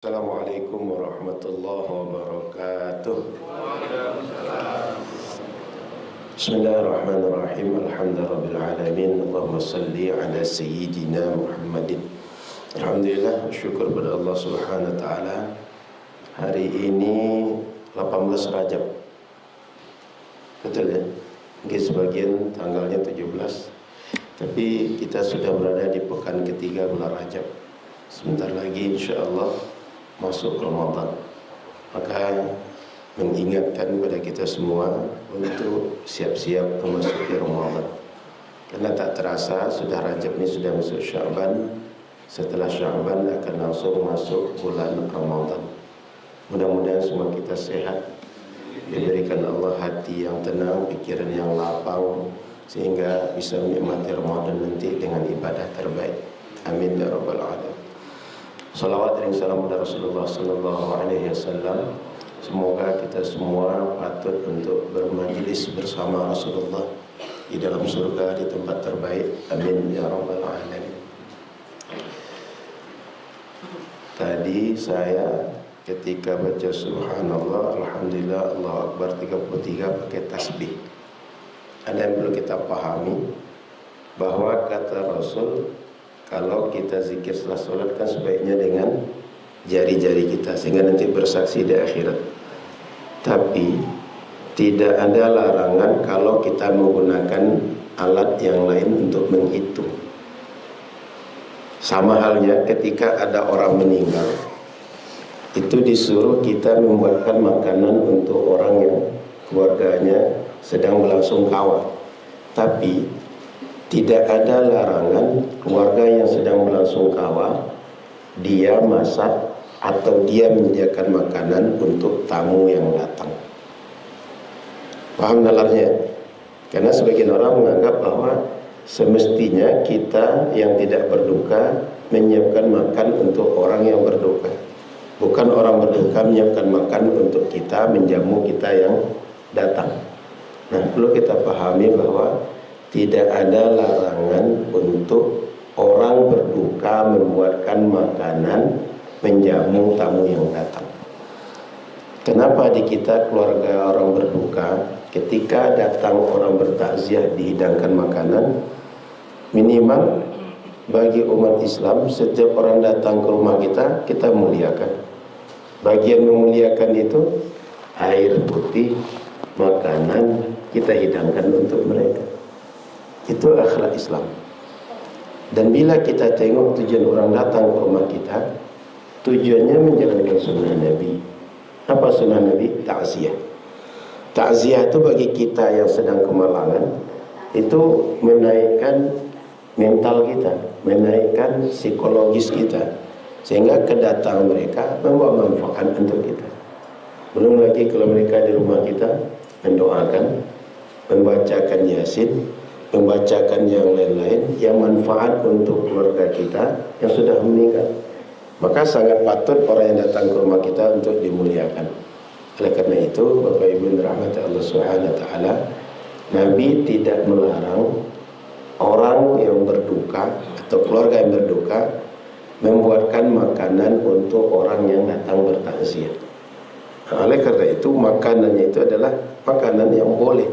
Assalamualaikum warahmatullahi wabarakatuh. Bismillahirrahmanirrahim. Alhamdulillahirabbil alamin. Allahumma salli ala sayyidina Muhammadin. Alhamdulillah, syukur pada Allah Subhanahu wa taala. Hari ini 18 Rajab. Betul ya? Mungkin sebagian tanggalnya 17. Tapi kita sudah berada di pekan ketiga bulan Rajab. Sebentar lagi insyaallah masuk Ramadan. Maka mengingatkan kepada kita semua untuk siap-siap memasuki Ramadan. Karena tak terasa sudah Rajab ini sudah masuk Sya'ban. Setelah Sya'ban akan langsung masuk bulan Ramadan. Mudah-mudahan semua kita sehat, diberikan Allah hati yang tenang, pikiran yang lapang, sehingga bisa menikmati Ramadan nanti dengan ibadah terbaik. Amin ya rabbal alamin. Salawat dan salam kepada Rasulullah sallallahu alaihi wasallam. Semoga kita semua patut untuk bermajlis bersama Rasulullah di dalam surga di tempat terbaik. Amin ya rabbal alamin. Tadi saya ketika baca subhanallah, alhamdulillah, Allahu akbar 33 pakai tasbih. Ada yang perlu kita pahami bahwa kata Rasul, kalau kita zikir setelah sholat kan sebaiknya dengan jari-jari kita, sehingga nanti bersaksi di akhirat. Tapi tidak ada larangan kalau kita menggunakan alat yang lain untuk menghitung. Sama halnya ketika ada orang meninggal, itu disuruh kita membuatkan makanan untuk orang yang keluarganya sedang berlangsung kawah. Tapi tidak ada larangan keluarga yang sedang berlangsung kawah dia masak atau dia menyediakan makanan untuk tamu yang datang. Paham nalarnya? Karena sebagian orang menganggap bahwa semestinya kita yang tidak berduka menyiapkan makan untuk orang yang berduka. Bukan orang berduka menyiapkan makan untuk kita, menjamu kita yang datang. Nah, perlu kita pahami bahwa tidak ada larangan untuk orang berduka membuatkan makanan menjamu tamu yang datang. Kenapa di kita keluarga orang berduka ketika datang orang bertakziah dihidangkan makanan? Minimal bagi umat Islam setiap orang datang ke rumah kita, kita muliakan. Bagian memuliakan itu air putih, makanan kita hidangkan untuk mereka. Itu akhlak Islam. Dan bila kita tengok tujuan orang datang ke rumah kita, tujuannya menjalankan sunnah Nabi. Apa sunnah Nabi? Ta'ziah. Ta'ziah itu bagi kita yang sedang kemalangan, itu menaikkan mental kita, menaikkan psikologis kita, sehingga kedatangan mereka membawa manfaat untuk kita. Belum lagi kalau mereka di rumah kita mendoakan, membacakan Yasin, membacakan yang lain-lain yang manfaat untuk keluarga kita yang sudah meninggal, maka sangat patut orang yang datang ke rumah kita untuk dimuliakan. Oleh karena itu, Bapak Ibu dirahmati Allah Subhanahu wa taala, Nabi tidak melarang orang yang berduka atau keluarga yang berduka membuatkan makanan untuk orang yang datang bertakziah. Oleh karena itu, makanannya itu adalah makanan yang boleh,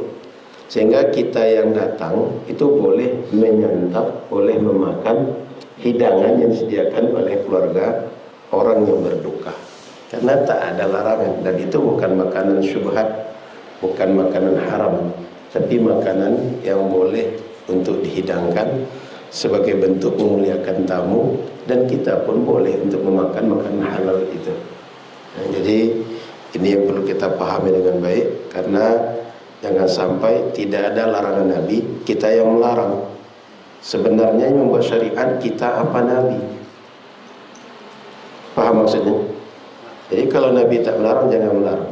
sehingga kita yang datang itu boleh menyantap, boleh memakan hidangan yang disediakan oleh keluarga orang yang berduka. Karena tak ada larangan, dan itu bukan makanan syubhat, bukan makanan haram, tapi makanan yang boleh untuk dihidangkan sebagai bentuk memuliakan tamu, dan kita pun boleh untuk memakan makanan halal itu. Nah, jadi ini yang perlu kita pahami dengan baik, karena jangan sampai tidak ada larangan Nabi, kita yang melarang. Sebenarnya yang membuat syariat kita apa Nabi? Paham maksudnya? Jadi kalau Nabi tak melarang, jangan melarang.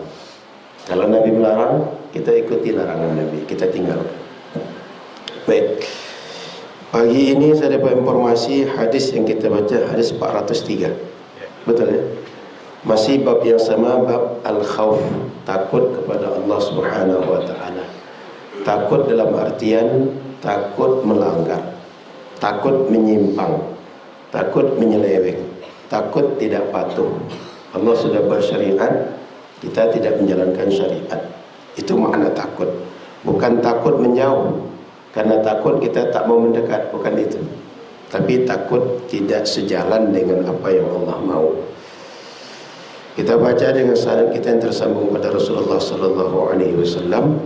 Kalau Nabi melarang, kita ikuti larangan Nabi, kita tinggalkan. Baik. Pagi ini saya dapat informasi hadis yang kita baca, hadis 403. Betul ya? Masih bab yang sama, bab al-khawf, takut kepada Allah Subhanahu wa taala. Takut dalam artian takut melanggar, takut menyimpang, takut menyeleweng. takut tidak patuh. Allah sudah bersyariat, kita tidak menjalankan syariat. Itu makna takut. Bukan takut menjauh, karena takut kita tak mau mendekat, bukan itu. Tapi takut tidak sejalan dengan apa yang Allah mau. Kita baca dengan sanad kita yang tersambung pada Rasulullah sallallahu alaihi wasallam.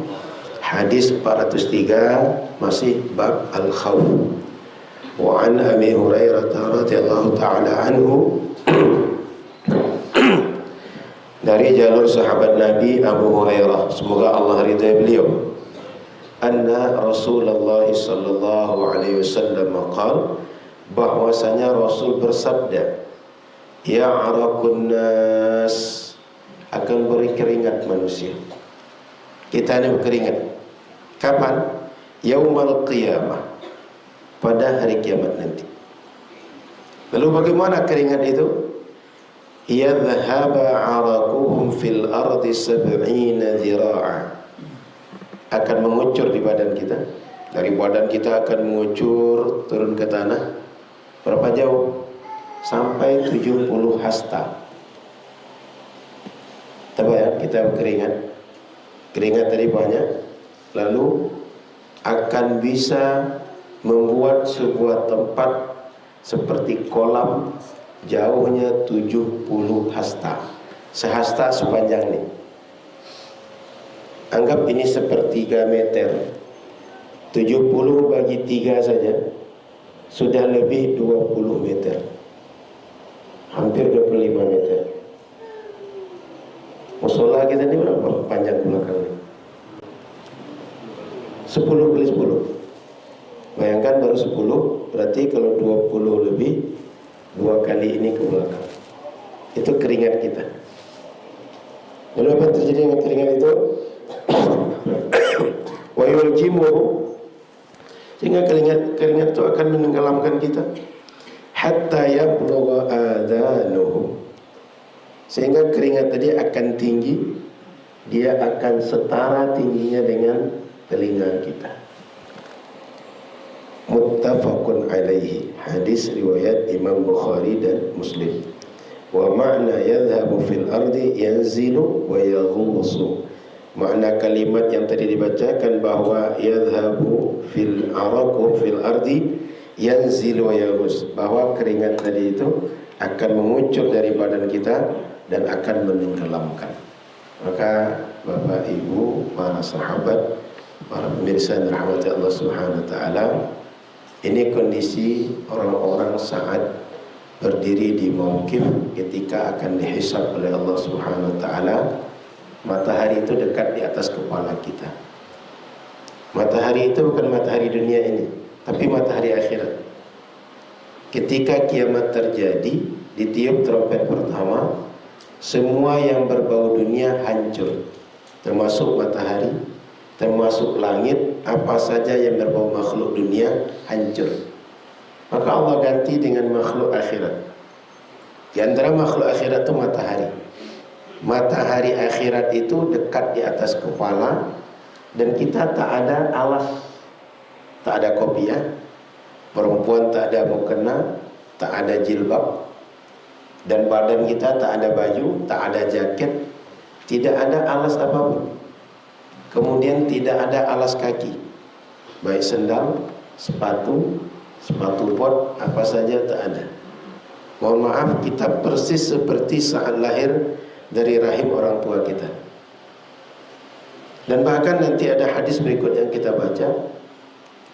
Hadis 403 masih bab al-khawf. Wa an Abi Hurairah radhiyallahu taala anhu, dari jalur sahabat Nabi Abu Hurairah, semoga Allah ridha beliau, anna Rasulullah sallallahu alaihi wasallam qala, bahwasanya Rasul bersabda, ya'raqun nas, akan berkeringat manusia. Kita ini berkeringat. Kapan? Yaumal qiyamah, pada hari kiamat nanti. Lalu bagaimana keringat itu? Yadhhaba 'araquhum fil ardi 70 dhira'a, akan mengucur di badan kita. Dari badan kita akan mengucur turun ke tanah. Berapa jauh? Sampai 70 hasta. Terbayang kita berkeringat. Keringat tadi banyak. Lalu akan bisa membuat sebuah tempat seperti kolam, jauhnya 70 hasta. Sehasta sepanjang ini. Anggap ini sepertiga meter. 70 bagi 3 saja sudah lebih 20 meter. Hampir 25 meter. Musola kita ini berapa panjang belakangnya? 10 kali 10. Bayangkan baru 10, berarti kalau 20 lebih 2 kali ini ke belakang. Itu keringat kita. Lalu apa yang terjadi dengan keringat itu? Wa yuljimuhu, sehingga keringat itu akan menenggelamkan kita. Hatta yablugha adhanuhu, sehingga keringat tadi akan tinggi, dia akan setara tingginya dengan telinga kita. Muttafaqun alaihi, hadis riwayat Imam Bukhari dan Muslim. Wa ma'na yadhhabu fil ardi yanzilu wa yaghusu, makna kalimat yang tadi dibacakan bahwa yadhhabu fil araqu fil ardi yanzil wa yaghus, bahwa keringat tadi itu akan mengucur dari badan kita dan akan menenggelamkan. Maka Bapak Ibu, para sahabat, para pemirsa yang dirahmati Allah Subhanahu wa taala, ini kondisi orang-orang saat berdiri di mauqif ketika akan dihisab oleh Allah Subhanahu wa taala. Matahari itu dekat di atas kepala kita. Matahari itu bukan matahari dunia ini, tapi matahari akhirat. Ketika kiamat terjadi, ditiup trompet pertama, semua yang berbau dunia hancur, termasuk matahari, termasuk langit, apa saja yang berbau makhluk dunia hancur. Maka Allah ganti dengan makhluk akhirat. Di antara makhluk akhirat itu matahari. Matahari akhirat itu dekat di atas kepala, dan kita tak ada alas, tak ada kopiah, perempuan tak ada mukena, tak ada jilbab, dan badan kita tak ada baju, tak ada jaket, tidak ada alas apapun. Kemudian tidak ada alas kaki, baik sendal, sepatu pot, apa saja tak ada. Mohon maaf, kita persis seperti saat lahir dari rahim orang tua kita. Dan bahkan nanti ada hadis berikut yang kita baca,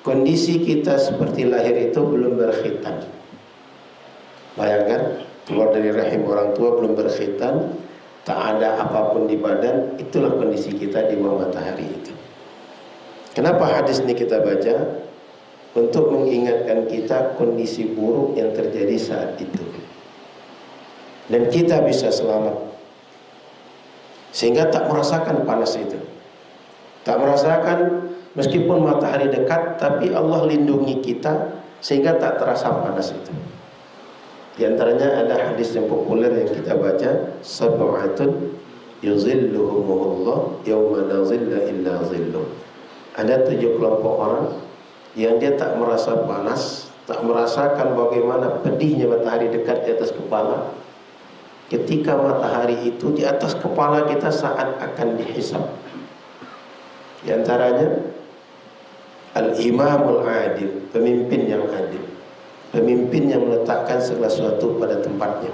kondisi kita seperti lahir itu belum berkhitan. Bayangkan, keluar dari rahim orang tua belum berkhitan, tak ada apapun di badan, itulah kondisi kita di bawah matahari itu. Kenapa hadis ini kita baca? Untuk mengingatkan kita kondisi buruk yang terjadi saat itu, dan kita bisa selamat, sehingga tak merasakan panas itu, tak merasakan meskipun matahari dekat, tapi Allah lindungi kita sehingga tak terasa panas itu. Di antaranya ada hadis yang populer yang kita baca, sab'atun yuzilluhumullah yawma la zilla illa zilluh. Ada 7 kelompok orang yang dia tak merasa panas, tak merasakan bagaimana pedihnya matahari dekat di atas kepala. Ketika matahari itu di atas kepala kita saat akan dihisab. Di antaranya al-imamul adil, pemimpin yang adil, pemimpin yang meletakkan segala sesuatu pada tempatnya,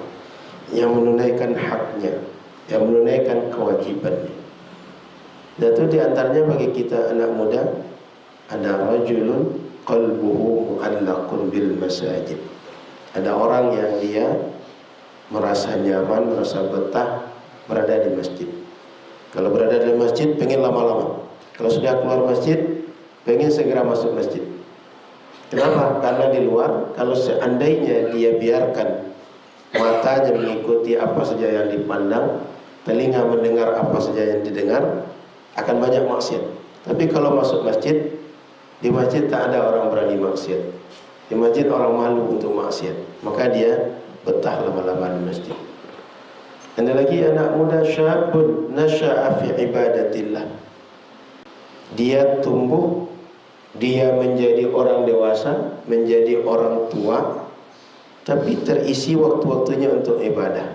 yang menunaikan haknya, yang menunaikan kewajibannya. Dan itu di antaranya bagi kita anak muda, ada rajulun qalbuhu mu'allaqun bil masajid. Ada orang yang dia merasa nyaman, merasa betah berada di masjid. Kalau berada di masjid pengen lama-lama. Kalau sudah keluar masjid pengen segera masuk masjid. Kenapa? Karena di luar, kalau seandainya dia biarkan matanya mengikuti apa saja yang dipandang, telinga mendengar apa saja yang didengar, akan banyak maksiat. Tapi kalau masuk masjid, di masjid tak ada orang berani maksiat. Di masjid orang malu untuk maksiat, maka dia betah lama-lama di masjid. Ada lagi anak muda, syabun nasya'a fi ibadatillah. Dia tumbuh, dia menjadi orang dewasa, menjadi orang tua, tapi terisi waktu-waktunya untuk ibadah,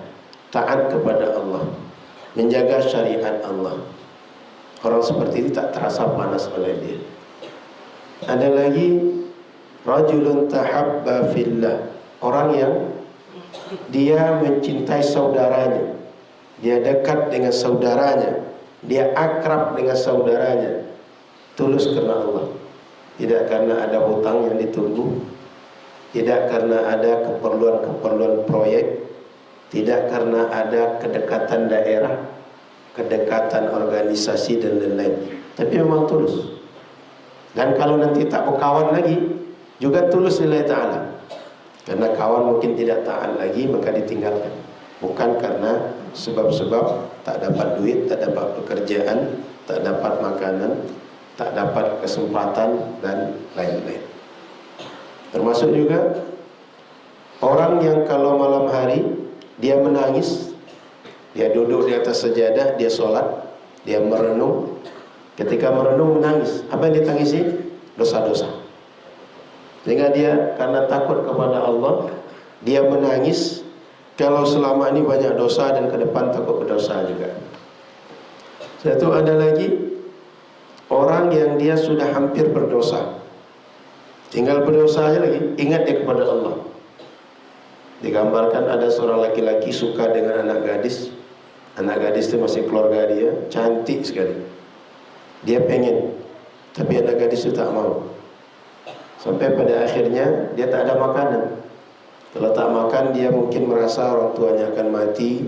taat kepada Allah, menjaga syariat Allah. Orang seperti itu tak terasa panas oleh dia. Ada lagi rajulun tahabba fillah, orang yang dia mencintai saudaranya, dia dekat dengan saudaranya, dia akrab dengan saudaranya, tulus karena Allah, tidak karena ada hutang yang ditunggu, tidak karena ada keperluan-keperluan proyek, tidak karena ada kedekatan daerah, kedekatan organisasi dan lain-lain, tapi memang tulus. Dan kalau nanti tak berkawan lagi juga tulus lillahi ta'ala. Karena kawan mungkin tidak taat lagi, maka ditinggalkan. Bukan karena sebab-sebab tak dapat duit, tak dapat pekerjaan, tak dapat makanan, tak dapat kesempatan dan lain-lain. Termasuk juga orang yang kalau malam hari dia menangis, dia duduk di atas sajadah, dia sholat, dia merenung. Ketika merenung menangis, apa yang ditangisi? Dosa-dosa. Sehingga dia karena takut kepada Allah, dia menangis. Kalau selama ini banyak dosa dan ke depan takut berdosa juga. Satu ada lagi orang yang dia sudah hampir berdosa, tinggal berdosa aja lagi, ingat dia kepada Allah. Digambarkan ada seorang laki-laki suka dengan anak gadis. Anak gadis itu masih keluarga dia, cantik sekali. Dia pengen, tapi anak gadis itu tak mau. Sampai pada akhirnya dia tak ada makanan. Kalau tak makan, dia mungkin merasa orang tuanya akan mati,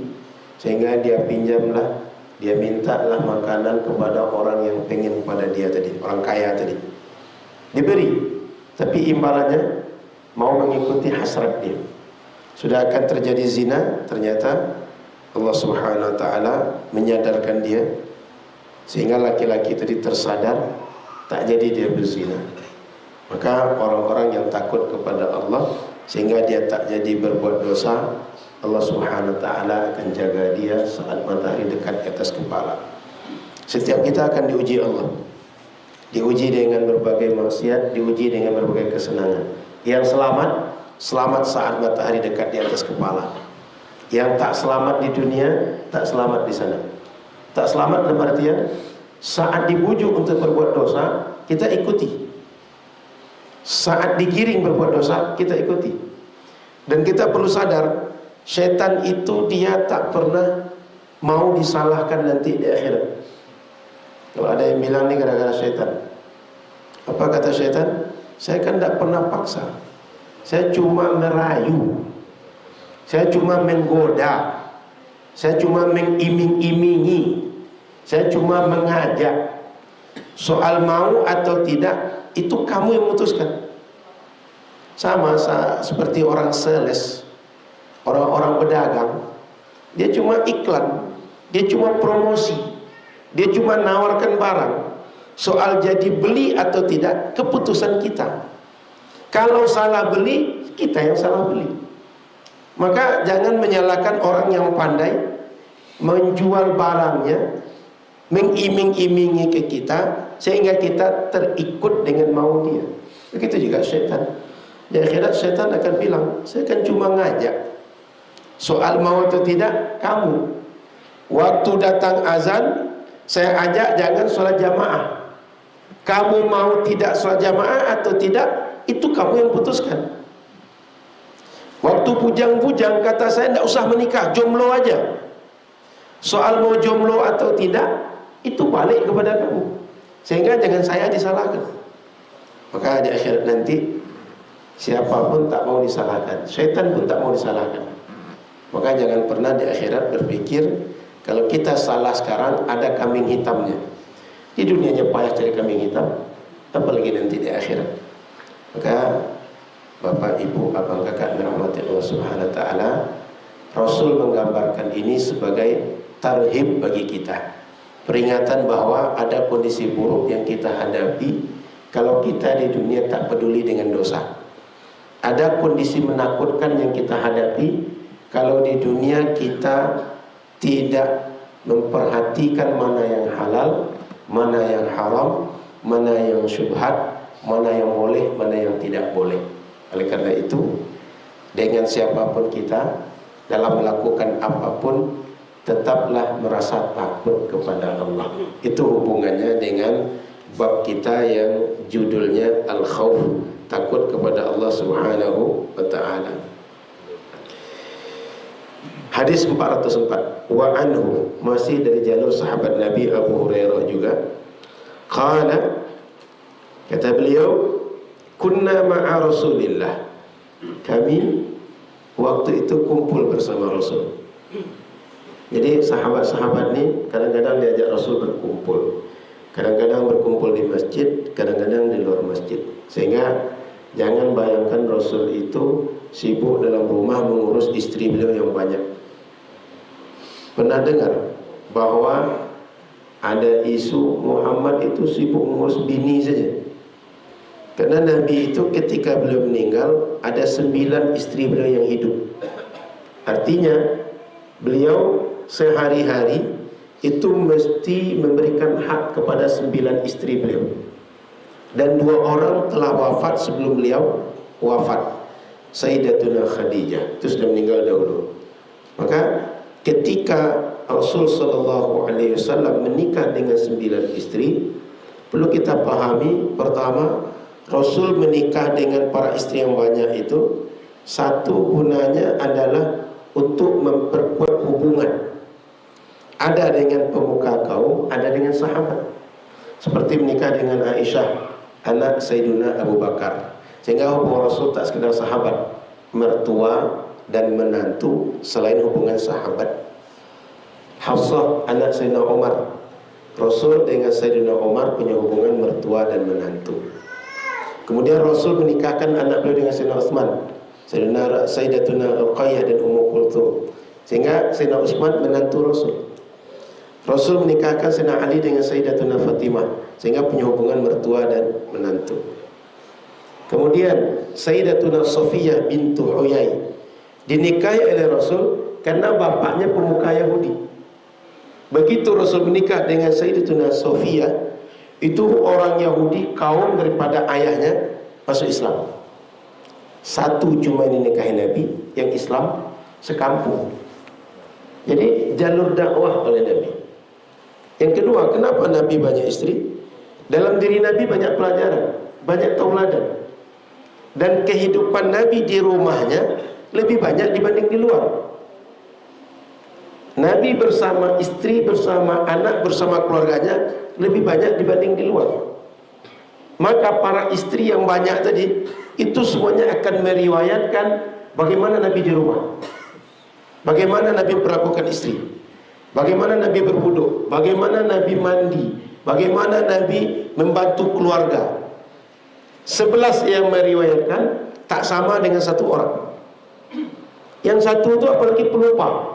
sehingga dia pinjamlah, dia mintalah makanan kepada orang yang pengen kepada dia tadi, orang kaya tadi. Diberi, tapi imbalannya mau mengikuti hasrat dia. Sudah akan terjadi zina, ternyata Allah Subhanahu wa ta'ala menyadarkan dia, sehingga laki-laki tadi tersadar, tak jadi dia berzina. Maka orang-orang yang takut kepada Allah, sehingga dia tak jadi berbuat dosa, Allah Subhanahu wa ta'ala akan jaga dia saat matahari dekat di atas kepala. Setiap kita akan diuji Allah, diuji dengan berbagai maksiat, diuji dengan berbagai kesenangan. Yang selamat, selamat saat matahari dekat di atas kepala. Yang tak selamat di dunia, tak selamat di sana. Tak selamat dalam artian saat dibujuk untuk berbuat dosa, kita ikuti. Saat digiring berbuat dosa, kita ikuti. Dan kita perlu sadar, syaitan itu dia tak pernah mau disalahkan nanti di akhirat. Kalau ada yang bilang ini gara-gara syaitan, apa kata syaitan? Saya kan tak pernah paksa, saya cuma merayu, saya cuma menggoda, saya cuma mengiming-imingi, saya cuma mengajak. Soal mau atau tidak, itu kamu yang memutuskan. Sama seperti orang sales, orang-orang pedagang, dia cuma iklan, dia cuma promosi, dia cuma nawarkan barang. Soal jadi beli atau tidak, keputusan kita. Kalau salah beli, kita yang salah beli. Maka jangan menyalahkan orang yang pandai menjual barangnya, mengiming-imingi ke kita, sehingga kita terikut dengan mau dia. Begitu juga syaitan. Di akhirat syaitan akan bilang, saya kan cuma ngajak. Soal mau atau tidak, kamu. Waktu datang azan, saya ajak jangan sholat jamaah. Kamu mau tidak sholat jamaah atau tidak, itu kamu yang putuskan. Waktu bujang-bujang kata saya tidak usah menikah, jomblo aja. Soal mau jomblo atau tidak, itu balik kepada kamu. Sehingga jangan saya disalahkan. Maka di akhirat nanti siapapun tak mau disalahkan, syaitan pun tak mau disalahkan. Maka jangan pernah di akhirat berpikir kalau kita salah sekarang ada kambing hitamnya. Di dunianya payah cari kambing hitam, apalagi nanti di akhirat. Maka Bapak, Ibu, Abang, Kakak dirahmati Allah Subhanahu wa taala, Rasul menggambarkan ini sebagai tarhib bagi kita. Peringatan bahwa ada kondisi buruk yang kita hadapi kalau kita di dunia tak peduli dengan dosa. Ada kondisi menakutkan yang kita hadapi kalau di dunia kita tidak memperhatikan mana yang halal, mana yang haram, mana yang syubhat, mana yang boleh, mana yang tidak boleh. Oleh karena itu, dengan siapapun kita dalam melakukan apapun, tetaplah merasa takut kepada Allah. Itu hubungannya dengan bab kita yang judulnya Al-Khawf, takut kepada Allah Subhanahu wa ta'ala. Hadis 404, wa anhu, masih dari jalur sahabat Nabi Abu Hurairah juga. Qala, kata beliau, kunna ma'a Rasulillah, kami waktu itu kumpul bersama Rasul. Jadi sahabat-sahabat ini kadang-kadang diajak Rasul berkumpul, kadang-kadang berkumpul di masjid, kadang-kadang di luar masjid. Sehingga jangan bayangkan Rasul itu sibuk dalam rumah mengurus istri beliau yang banyak. Pernah dengar bahwa ada isu Muhammad itu sibuk mengurus bini saja? Karena Nabi itu ketika beliau meninggal ada 9 istri beliau yang hidup. Artinya beliau sehari-hari itu mesti memberikan hak kepada 9 istri beliau. Dan 2 orang telah wafat sebelum beliau wafat. Sayyidatuna Khadijah itu sudah meninggal dahulu. Maka ketika Rasul SAW menikah dengan 9 istri, perlu kita pahami, pertama, Rasul menikah dengan para istri yang banyak itu, satu gunanya adalah untuk memperkuat hubungan. Ada dengan pemuka kaum, ada dengan sahabat. Seperti menikah dengan Aisyah, anak Sayyidina Abu Bakar. Sehingga hubungan Rasul tak sekedar sahabat, mertua dan menantu selain hubungan sahabat. Hafsah, anak Sayyidina Umar. Rasul dengan Sayyidina Umar punya hubungan mertua dan menantu. Kemudian Rasul menikahkan anak beliau dengan Sayyidina Utsman, Sayyidatuna Ruqayyah dan Ummu Kulthum. Sehingga Sayyidina Utsman menantu Rasul. Rasul menikahkan Sayyidina Ali dengan Sayyidatuna Fatimah, sehingga punya hubungan mertua dan menantu. Kemudian Sayyidatuna Safiyah bintu Huyai dinikahi oleh Rasul karena bapaknya pemuka Yahudi. Begitu Rasul menikah dengan Sayyidatuna Safiyah, itu orang Yahudi, kaum daripada ayahnya masuk Islam. Satu cuma ini nikahi Nabi, yang Islam sekampung. Jadi jalur dakwah oleh Nabi. Yang kedua, kenapa Nabi banyak istri? Dalam diri Nabi banyak pelajaran, banyak tauladan. Dan kehidupan Nabi di rumahnya lebih banyak dibanding di luar. Nabi bersama istri, bersama anak, bersama keluarganya lebih banyak dibanding di luar. Maka para istri yang banyak tadi, itu semuanya akan meriwayatkan bagaimana Nabi di rumah, bagaimana Nabi memperlakukan istri, bagaimana Nabi berwudu, bagaimana Nabi mandi, bagaimana Nabi membantu keluarga. 11 yang meriwayatkan tak sama dengan satu orang. Yang satu itu apalagi pelupa.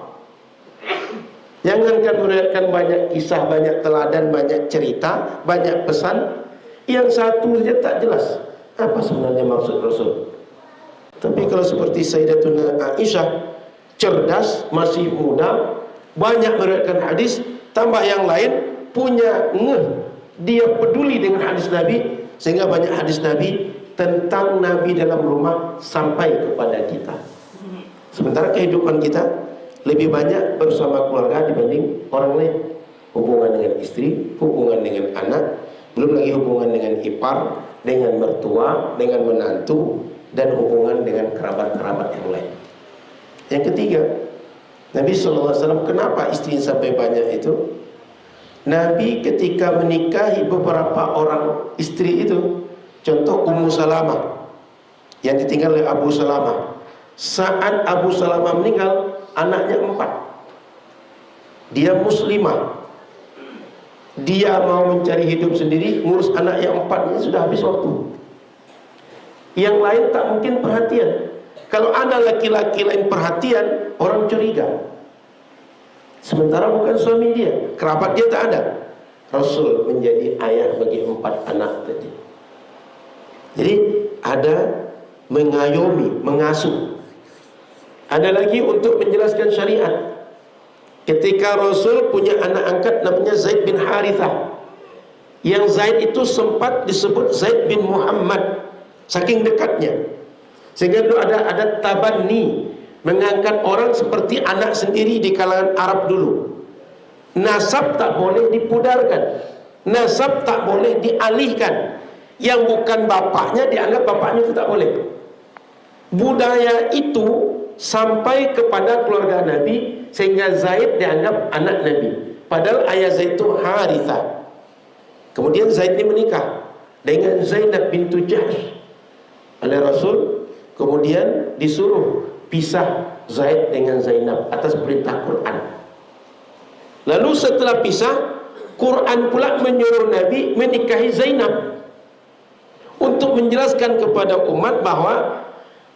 Jangankan meriwayatkan banyak kisah, banyak teladan, banyak cerita, banyak pesan, yang satu saja tak jelas apa sebenarnya maksud Rasul. Tapi kalau seperti Sayyidatuna Aisyah, cerdas, masih muda, banyak meriwayatkan hadis, tambah yang lain punya ngeh, dia peduli dengan hadis Nabi, sehingga banyak hadis Nabi tentang Nabi dalam rumah sampai kepada kita. Sementara kehidupan kita lebih banyak bersama keluarga dibanding orang lain. Hubungan dengan istri, hubungan dengan anak, belum lagi hubungan dengan ipar, dengan mertua, dengan menantu, dan hubungan dengan kerabat-kerabat yang lain. Yang ketiga, Nabi SAW kenapa istrinya sampai banyak itu? Nabi ketika menikahi beberapa orang istri itu, contoh Ummu Salamah yang ditinggal oleh Abu Salamah. Saat Abu Salamah meninggal, anaknya 4. Dia muslimah, dia mau mencari hidup sendiri, ngurus anak yang 4 ini sudah habis waktu. Yang lain tak mungkin perhatian. Kalau ada laki-laki lain perhatian, orang curiga. Sementara bukan suami dia, kerabat dia tak ada. Rasul menjadi ayah bagi 4 anak tadi. Jadi ada mengayomi, mengasuh. Ada lagi untuk menjelaskan syariat. Ketika Rasul punya anak angkat namanya Zaid bin Harithah, yang Zaid itu sempat disebut Zaid bin Muhammad, saking dekatnya. Sehingga itu ada tabanni, mengangkat orang seperti anak sendiri di kalangan Arab dulu. Nasab tak boleh dipudarkan, nasab tak boleh dialihkan. Yang bukan bapaknya dianggap bapaknya itu tak boleh. Budaya itu sampai kepada keluarga Nabi, sehingga Zaid dianggap anak Nabi, padahal ayah Zaid itu Harithah. Kemudian Zaid ini menikah dengan Zainab bintu Jahsh oleh Rasul. Kemudian disuruh pisah Zaid dengan Zainab atas perintah Quran. Lalu setelah pisah, Quran pula menyuruh Nabi menikahi Zainab untuk menjelaskan kepada umat bahwa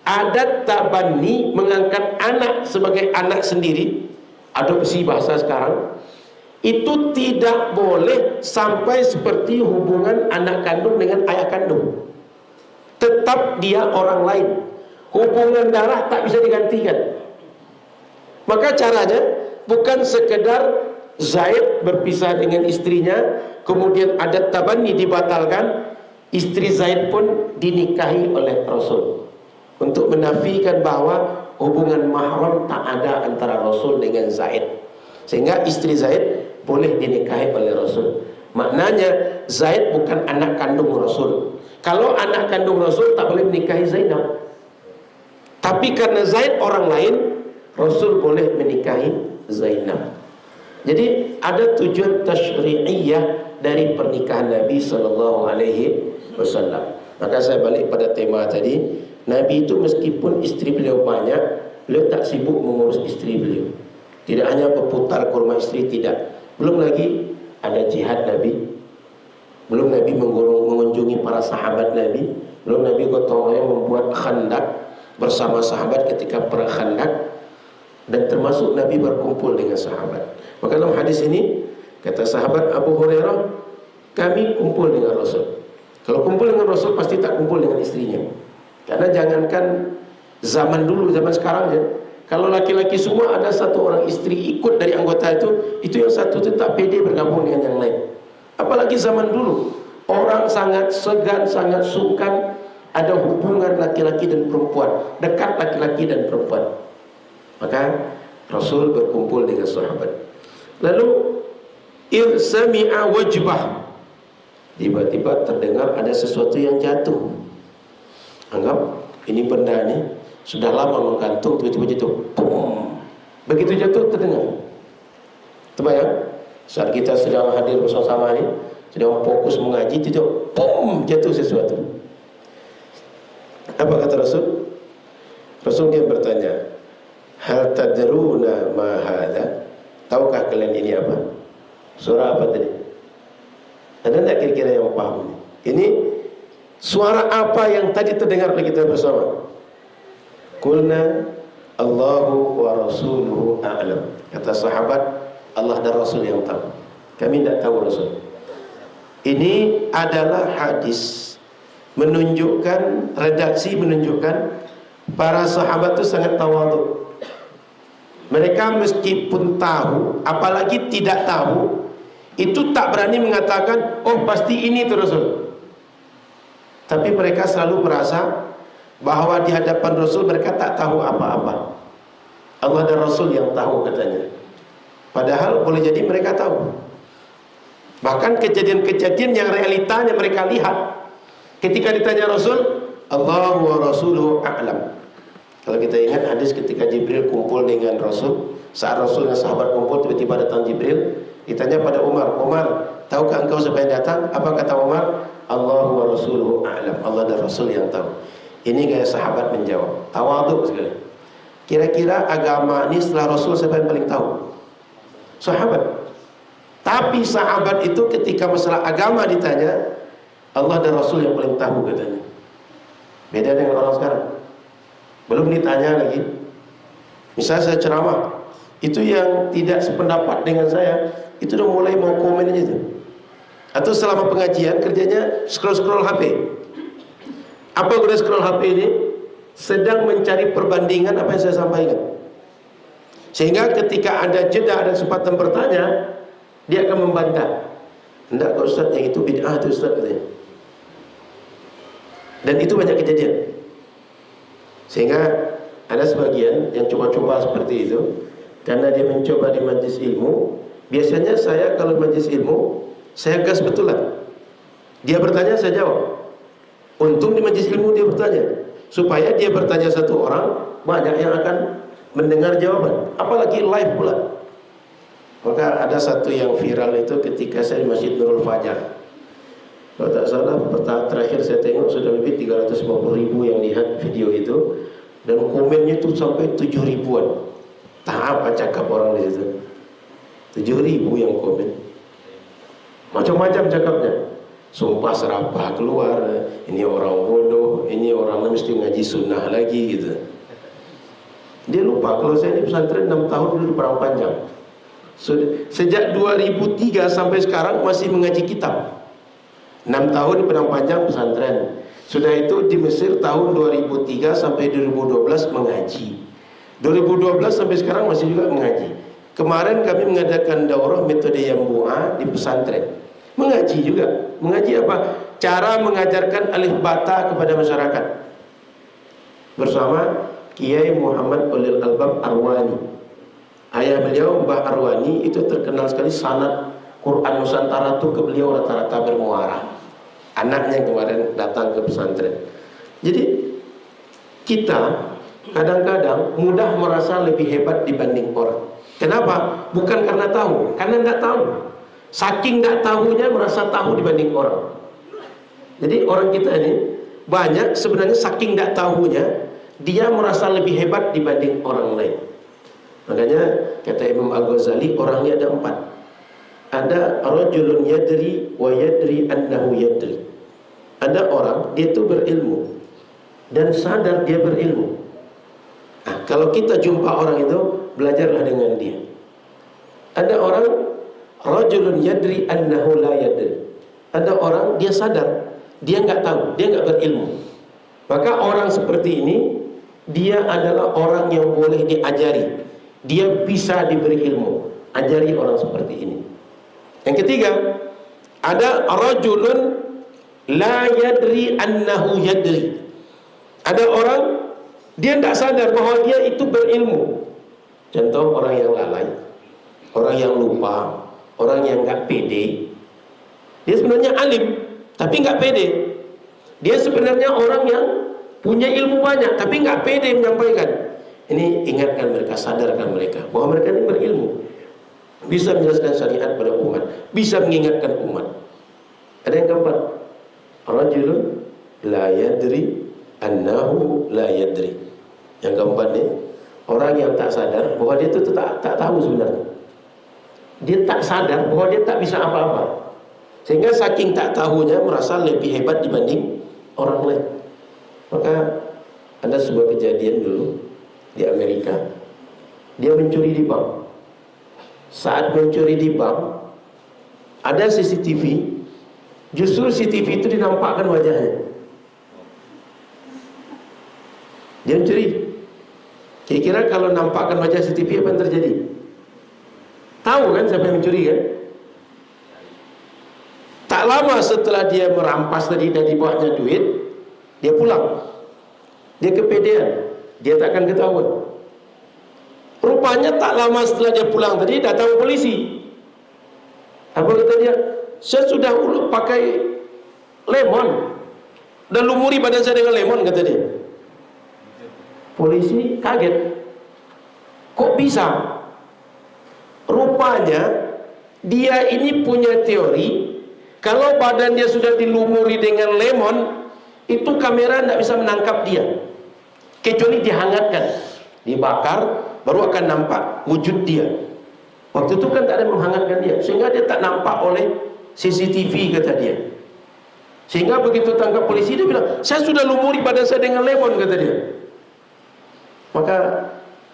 adat tabanni, mengangkat anak sebagai anak sendiri, adopsi bahasa sekarang, itu tidak boleh sampai seperti hubungan anak kandung dengan ayah kandung. Tetap dia orang lain. Hubungan darah tak bisa digantikan. Maka caranya bukan sekedar Zaid berpisah dengan istrinya, kemudian adat tabanni dibatalkan, istri Zaid pun dinikahi oleh Rasul, untuk menafikan bahwa hubungan mahram tak ada antara Rasul dengan Zaid, sehingga istri Zaid boleh dinikahi oleh Rasul. Maknanya Zaid bukan anak kandung Rasul. Kalau anak kandung Rasul tak boleh menikahi Zainab. Tapi karena Zaid orang lain, Rasul boleh menikahi Zainab. Jadi ada tujuan tasyri'iyah dari pernikahan Nabi SAW. Maka saya balik pada tema tadi. Nabi itu meskipun istri beliau banyak, beliau tak sibuk mengurus istri beliau. Tidak hanya berputar ke rumah istri, tidak. Belum lagi ada jihad Nabi, belum Nabi mengunjungi para sahabat Nabi, belum Nabi gotong royong membuat khandak bersama sahabat ketika perang Khandak, dan termasuk Nabi berkumpul dengan sahabat. Maka dalam hadis ini kata sahabat Abu Hurairah, kami kumpul dengan Rasul. Kalau kumpul dengan Rasul pasti tak kumpul dengan istrinya. Karena jangankan zaman dulu, zaman sekarang ya, kalau laki-laki semua ada satu orang istri ikut dari anggota itu yang satu itu tak pede bergabung dengan yang lain. Apalagi zaman dulu, orang sangat segan, sangat sungkan ada hubungan laki-laki dan perempuan, dekat laki-laki dan perempuan. Maka Rasul berkumpul dengan sahabat. Lalu sami'a wajbah, tiba-tiba terdengar ada sesuatu yang jatuh. Anggap ini benda ini sudah lama menggantung, tiba-tiba jatuh. Boom. Begitu jatuh terdengar. Terbayang? Saat kita sedang hadir bersama-sama ini, sedang fokus mengaji, tiba-tiba boom, jatuh sesuatu. Apa kata Rasul? Rasul dia bertanya, hal tadruna ma hadha? Tahukah kalian ini apa? Surah apa tadi? Ada tak kira-kira yang paham? Ini suara apa yang tadi terdengar oleh kita bersama? Qulna Allahu wa rasuluhu a'lam. Kata sahabat, Allah dan Rasul yang tahu. Kami tidak tahu Rasul. Ini adalah hadis menunjukkan, redaksi menunjukkan para sahabat itu sangat tawadhu. Mereka meskipun tahu, apalagi tidak tahu, itu tak berani mengatakan, oh pasti ini itu Rasul. Tapi mereka selalu merasa bahwa di hadapan Rasul mereka tak tahu apa-apa. Allah dan Rasul yang tahu katanya. Padahal boleh jadi mereka tahu. Bahkan kejadian-kejadian yang realitanya mereka lihat, ketika ditanya Rasul, Allah wa Rasuluhu a'lam. Kalau kita ingat hadis ketika Jibril kumpul dengan Rasul, saat Rasul dan sahabat kumpul, tiba-tiba datang Jibril, ditanya pada Umar, Umar, tahukah engkau siapa yang datang? Apa kata Umar? Allah wa Rasuluhu a'lam. Allah dan Rasul yang tahu. Ini gaya sahabat menjawab, tawadhu sekali. Kira-kira agama ini setelah Rasul siapa yang paling tahu? Sahabat. Tapi sahabat itu ketika masalah agama ditanya, Allah dan Rasul yang paling tahu katanya. Beda dengan orang sekarang. Belum ditanya lagi. Misalnya saya ceramah, itu yang tidak sependapat dengan saya, itu udah mulai mau komen aja tuh. Atau selama pengajian kerjanya scroll-scroll HP. Apa guna scroll HP ini? Sedang mencari perbandingan apa yang saya sampaikan. Sehingga ketika ada jeda, ada kesempatan bertanya, dia akan membantah. Enggak kok Ustaz, yang itu bid'ah itu Ustaz katanya. Dan itu banyak kejadian. Sehingga ada sebagian yang coba-coba seperti itu, karena dia mencoba di majlis ilmu. Biasanya saya kalau majlis ilmu, saya gas betulan. Dia bertanya, saya jawab. Untung di majlis ilmu dia bertanya, supaya dia bertanya satu orang, banyak yang akan mendengar jawaban. Apalagi live pula. Maka ada satu yang viral itu ketika saya di Masjid Nurul Fajar. Kalau tak salah, terakhir saya tengok sudah lebih 350.000 yang lihat video itu, dan komennya itu sampai 7.000-an. Tak apa cakap orang di situ. 7.000 yang komen. Macam-macam cakapnya. Sumpah serapah keluar, ini orang bodoh, ini orang mesti ngaji sunnah lagi gitu. Dia lupa kalau saya di pesantren 6 tahun dulu di Padang Panjang. Sejak 2003 sampai sekarang masih mengaji kitab. 6 tahun di Padang Panjang pesantren. Sudah itu di Mesir tahun 2003 sampai 2012 mengaji. 2012 sampai sekarang masih juga mengaji. Kemarin kami mengadakan daurah metode Yambu'a di pesantren. Mengaji juga. Mengaji apa? Cara mengajarkan alif bata kepada masyarakat. Bersama Kiai Muhammad Ulil Albab Arwani. Ayah beliau Mbah Arwani itu terkenal sekali sanad Quran Nusantara itu ke beliau rata-rata bermuara. Anaknya kemarin datang ke pesantren. Jadi kita kadang-kadang mudah merasa lebih hebat dibanding orang. Kenapa? Bukan karena tahu, karena tidak tahu. Saking tidak tahunya merasa tahu dibanding orang. Jadi orang kita ini banyak sebenarnya saking tidak tahunya dia merasa lebih hebat dibanding orang lain. Makanya kata Imam Al-Ghazali, orangnya ada 4. Ada rajulun yadri wa yadri annahu yadri. Ada orang dia itu berilmu dan sadar dia berilmu. Nah, kalau kita jumpa orang itu, belajarlah dengan dia. Ada orang rajulun yadri annahu la yadri. Ada orang dia sadar dia nggak tahu, dia nggak berilmu. Maka orang seperti ini dia adalah orang yang boleh diajari. Dia bisa diberi ilmu. Ajari orang seperti ini. Yang ketiga, ada rajulun la yadri annahu yadri. Ada orang dia tidak sadar bahwa dia itu berilmu. Contoh orang yang lalai, orang yang lupa, orang yang nggak pede. Dia sebenarnya alim, tapi nggak pede. Dia sebenarnya orang yang punya ilmu banyak, tapi nggak pede menyampaikan. Ini ingatkan mereka, sadarkan mereka bahwa mereka ini berilmu, bisa menjelaskan syariat pada umat, bisa mengingatkan umat. Ada yang keempat, rajulun la yadri annahu la yadri. Yang keempat nih, orang yang tak sadar bahwa dia itu tak tahu sebenarnya. Dia tak sadar bahwa dia tak bisa apa-apa, sehingga saking tak tahunya merasa lebih hebat dibanding orang lain. Maka ada sebuah kejadian dulu di Amerika. Dia mencuri di bank. Saat mencuri di bank, ada CCTV. Justru CCTV itu dinampakkan wajahnya. Dia mencuri. Kira-kira kalau nampakkan wajah CCTV apa yang terjadi? Tahu kan siapa yang mencuri kan? Tak Tak lama setelah dia merampas tadi dan di bawahnya duit, dia pulang. Dia kepedean, dia tak akan ketahuan. Rupanya tak lama setelah dia pulang tadi, datang polisi. Apa kata dia? Saya sudah pakai lemon dan lumuri badan saya dengan lemon, kata dia. Polisi kaget. Kok bisa? Rupanya dia ini punya teori, kalau badan dia sudah dilumuri dengan lemon, itu kamera tidak bisa menangkap dia, kecuali dihangatkan, dibakar, baru akan nampak wujud dia. Waktu itu kan tak ada menghangatkan dia, sehingga dia tak nampak oleh CCTV, kata dia. Sehingga begitu tangkap polisi, dia bilang, saya sudah lumuri badan saya dengan lemon, kata dia. Maka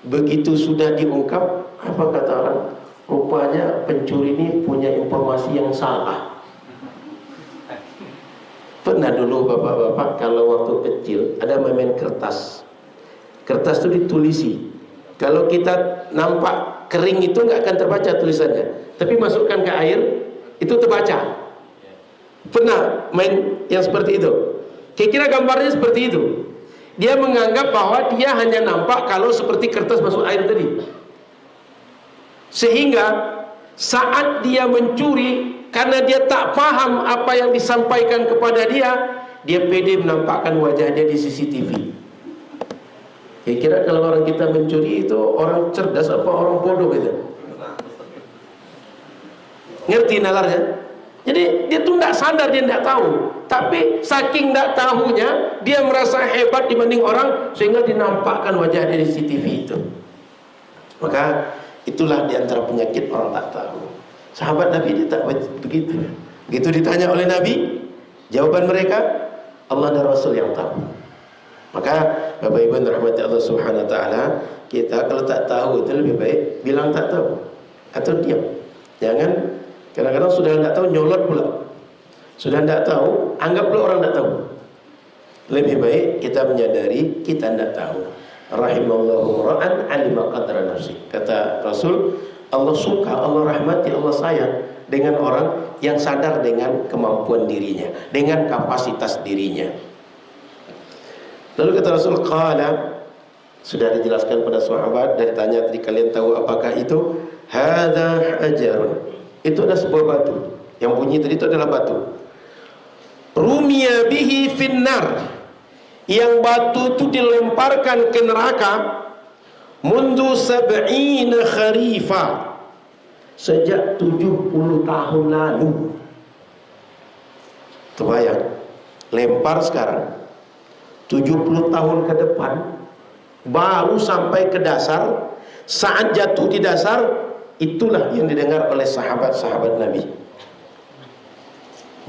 begitu sudah diungkap, apa kata orang? Rupanya pencuri ini punya informasi yang salah. Pernah dulu bapak-bapak kalau waktu kecil ada main kertas. Kertas itu ditulisi. Kalau kita nampak kering itu nggak akan terbaca tulisannya. Tapi masukkan ke air, itu terbaca. Pernah main yang seperti itu? Kira-kira gambarnya seperti itu. Dia menganggap bahwa dia hanya nampak kalau seperti kertas masuk air tadi. Sehingga saat dia mencuri, karena dia tak paham apa yang disampaikan kepada dia, dia pede menampakkan wajahnya di CCTV. Kira-kira kalau orang kita mencuri itu orang cerdas apa orang bodoh gitu? Ngerti nalarnya? Jadi dia tuh tidak sadar, dia tidak tahu. Tapi saking tidak tahunya, dia merasa hebat dibanding orang, sehingga dinampakkan wajahnya di CCTV itu. Maka itulah diantara penyakit orang tak tahu. Sahabat Nabi dia tak begitu. Begitu ditanya oleh Nabi, jawaban mereka, Allah dan Rasul yang tahu. Maka Bapak Ibu yang dirahmati Allah Subhanahu Wa Taala, kita kalau tak tahu itu lebih baik bilang tak tahu atau diam. Jangan kadang-kadang sudah tidak tahu nyolot pula. Sudah tidak tahu, anggap pula orang tidak tahu. Lebih baik kita menyadari kita tidak tahu. Rahimallahu ra'an alima qadra nafsi. Kata Rasul, Allah suka, Allah rahmati, Allah sayang dengan orang yang sadar dengan kemampuan dirinya, dengan kapasitas dirinya. Lalu kata Rasul, qala, sudah dijelaskan pada sahabat, dari tanya tadi, kalian tahu apakah itu? Hadza hajarun. Itu adalah sebuah batu. Yang bunyi tadi itu adalah batu. Rumiya bihi finnar. Yang batu itu dilemparkan ke neraka mundu sab'ina kharifa, sejak 70 tahun lalu. Terbayang, lempar sekarang 70 tahun ke depan baru sampai ke dasar. Saat jatuh di dasar, itulah yang didengar oleh sahabat-sahabat Nabi.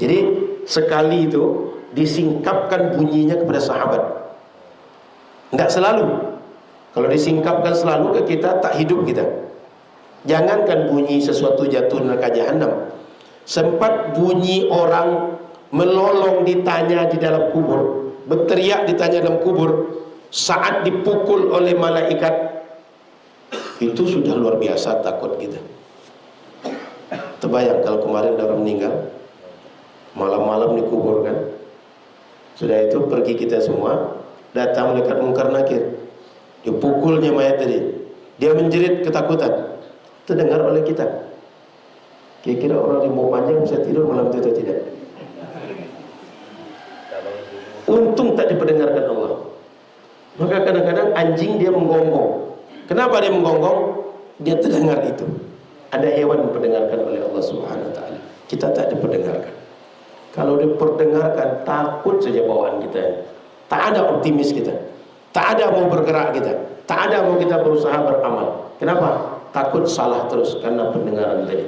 Jadi sekali itu disingkapkan bunyinya kepada sahabat. Enggak selalu. Kalau disingkapkan selalu ke kita, tak hidup kita. Jangankan bunyi sesuatu jatuh neraka jahanam, sempat bunyi orang melolong ditanya di dalam kubur, berteriak ditanya dalam kubur, saat dipukul oleh malaikat, itu sudah luar biasa takut kita. Terbayang kalau kemarin ada orang meninggal, malam-malam dikuburkan. Sudah itu pergi kita semua, datang malaikat Munkar Nakir, dipukulnya mayat tadi, dia menjerit ketakutan, terdengar oleh kita. Kira-kira orang di mau panjang bisa tidur malam itu atau tidak? Untung tak diperdengarkan Allah. Maka kadang-kadang anjing dia menggonggong. Kenapa dia menggonggong? Dia terdengar itu. Ada hewan diperdengarkan oleh Allah Subhanahu Wa Taala. Kita tak diperdengarkan. Kalau diperdengarkan, takut saja bawaan kita. Tak ada optimis kita, tak ada mau bergerak kita, tak ada mau kita berusaha beramal. Kenapa? Takut salah terus karena pendengaran tadi.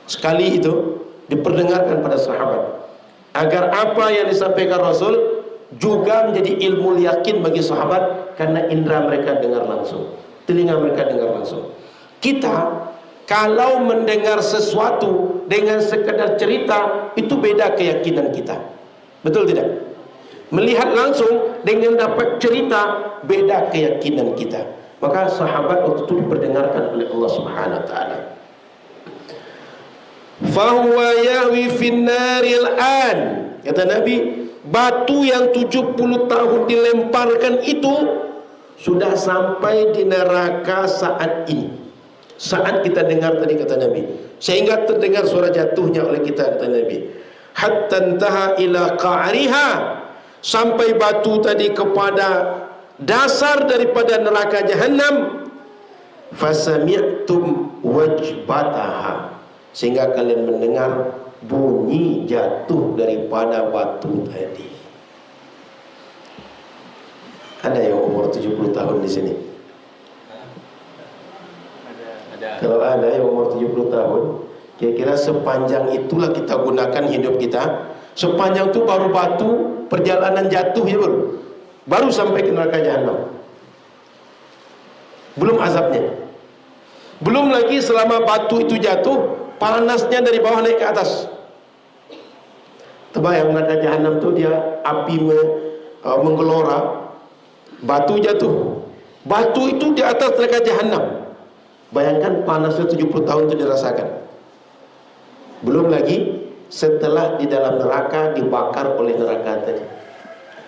Sekali itu diperdengarkan pada sahabat, agar apa yang disampaikan Rasul juga menjadi ilmu yakin bagi sahabat, karena indera mereka dengar langsung, telinga mereka dengar langsung. Kita kalau mendengar sesuatu dengan sekedar cerita, itu beda keyakinan kita. Betul tidak? Melihat langsung dengan dapat cerita, beda keyakinan kita. Maka sahabat waktu itu diperdengarkan oleh Allah Subhanahu Wa Taala. fahuwa yahwi finnaril an. Kata Nabi, batu yang 70 tahun dilemparkan itu sudah sampai di neraka saat ini. Saat kita dengar tadi kata Nabi, sehingga terdengar suara jatuhnya oleh kita, kata Nabi. Hatta intaha ila qa'riha, sampai batu tadi kepada dasar daripada neraka Jahannam. Fasami'tum wajbataha, sehingga kalian mendengar bunyi jatuh daripada batu tadi. Ada yang umur 70 tahun di sini? Ada. Kalau ada yang umur 70 tahun, kira-kira sepanjang itulah kita gunakan hidup kita. Sepanjang itu baru batu, perjalanan jatuh ya baru sampai ke neraka Jahannam. Belum azabnya. Belum lagi selama batu itu jatuh, panasnya dari bawah naik ke atas. Terbayang neraka Jahannam itu dia api menggelora. Batu jatuh. Batu itu di atas neraka Jahannam. Bayangkan panasnya 70 tahun itu dirasakan. Belum lagi setelah di dalam neraka dibakar oleh neraka tadi.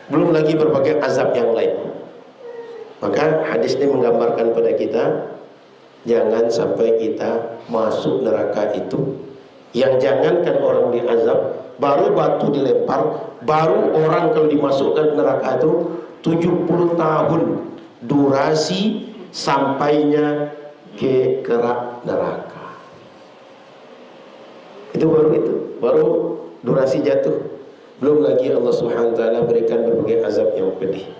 Belum lagi berbagai azab yang lain. Maka hadis ini menggambarkan pada kita, jangan sampai kita masuk neraka itu. Yang jangankan orang diazab, baru batu dilempar, baru orang kalau dimasukkan neraka itu 70 tahun durasi sampainya ke kerak neraka. Itu baru durasi jatuh. Belum lagi Allah Subhanahu wa taala berikan berbagai azab yang pedih.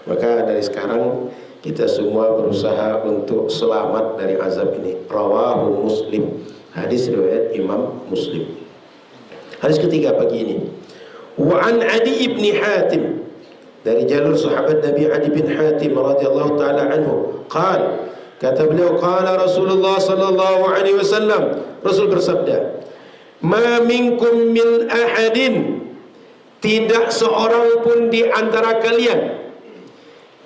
Maka dari sekarang kita semua berusaha untuk selamat dari azab ini. Rawahu Muslim. Hadis riwayat Imam Muslim. Hadis ketiga pagi ini. Wa an Adi ibn Hatim, dari jalur sahabat Nabi Adi bin Hatim radhiyallahu taala anhu, qala, kata beliau, qala Rasulullah sallallahu alaihi wasallam, Rasul bersabda, ma minkum min ahadin, tidak seorang pun di antara kalian,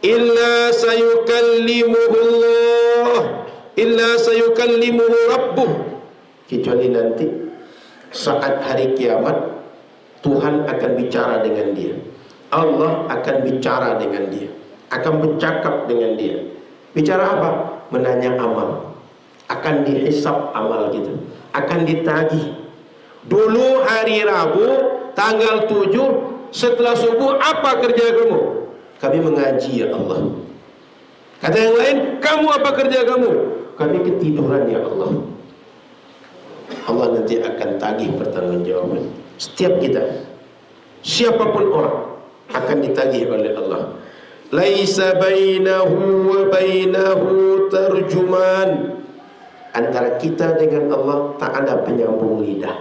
illa sayukallimuhu rabbuh, kecuali nanti saat hari kiamat Tuhan akan bicara dengan dia. Allah akan bicara dengan dia, akan bercakap dengan dia. Bicara apa? Menanya amal. Akan dihisab amal kita, akan ditagih. Dulu hari Rabu tanggal 7 setelah subuh apa kerja kamu? Kami mengaji ya Allah. Kata yang lain, kamu apa kerja kamu? Kami ketiduran ya Allah. Allah nanti akan tagih pertanggungjawaban setiap kita. Siapapun orang akan ditagih oleh Allah. Laisa bainahu wa bainahu tarjuman. Antara kita dengan Allah tak ada penyambung lidah.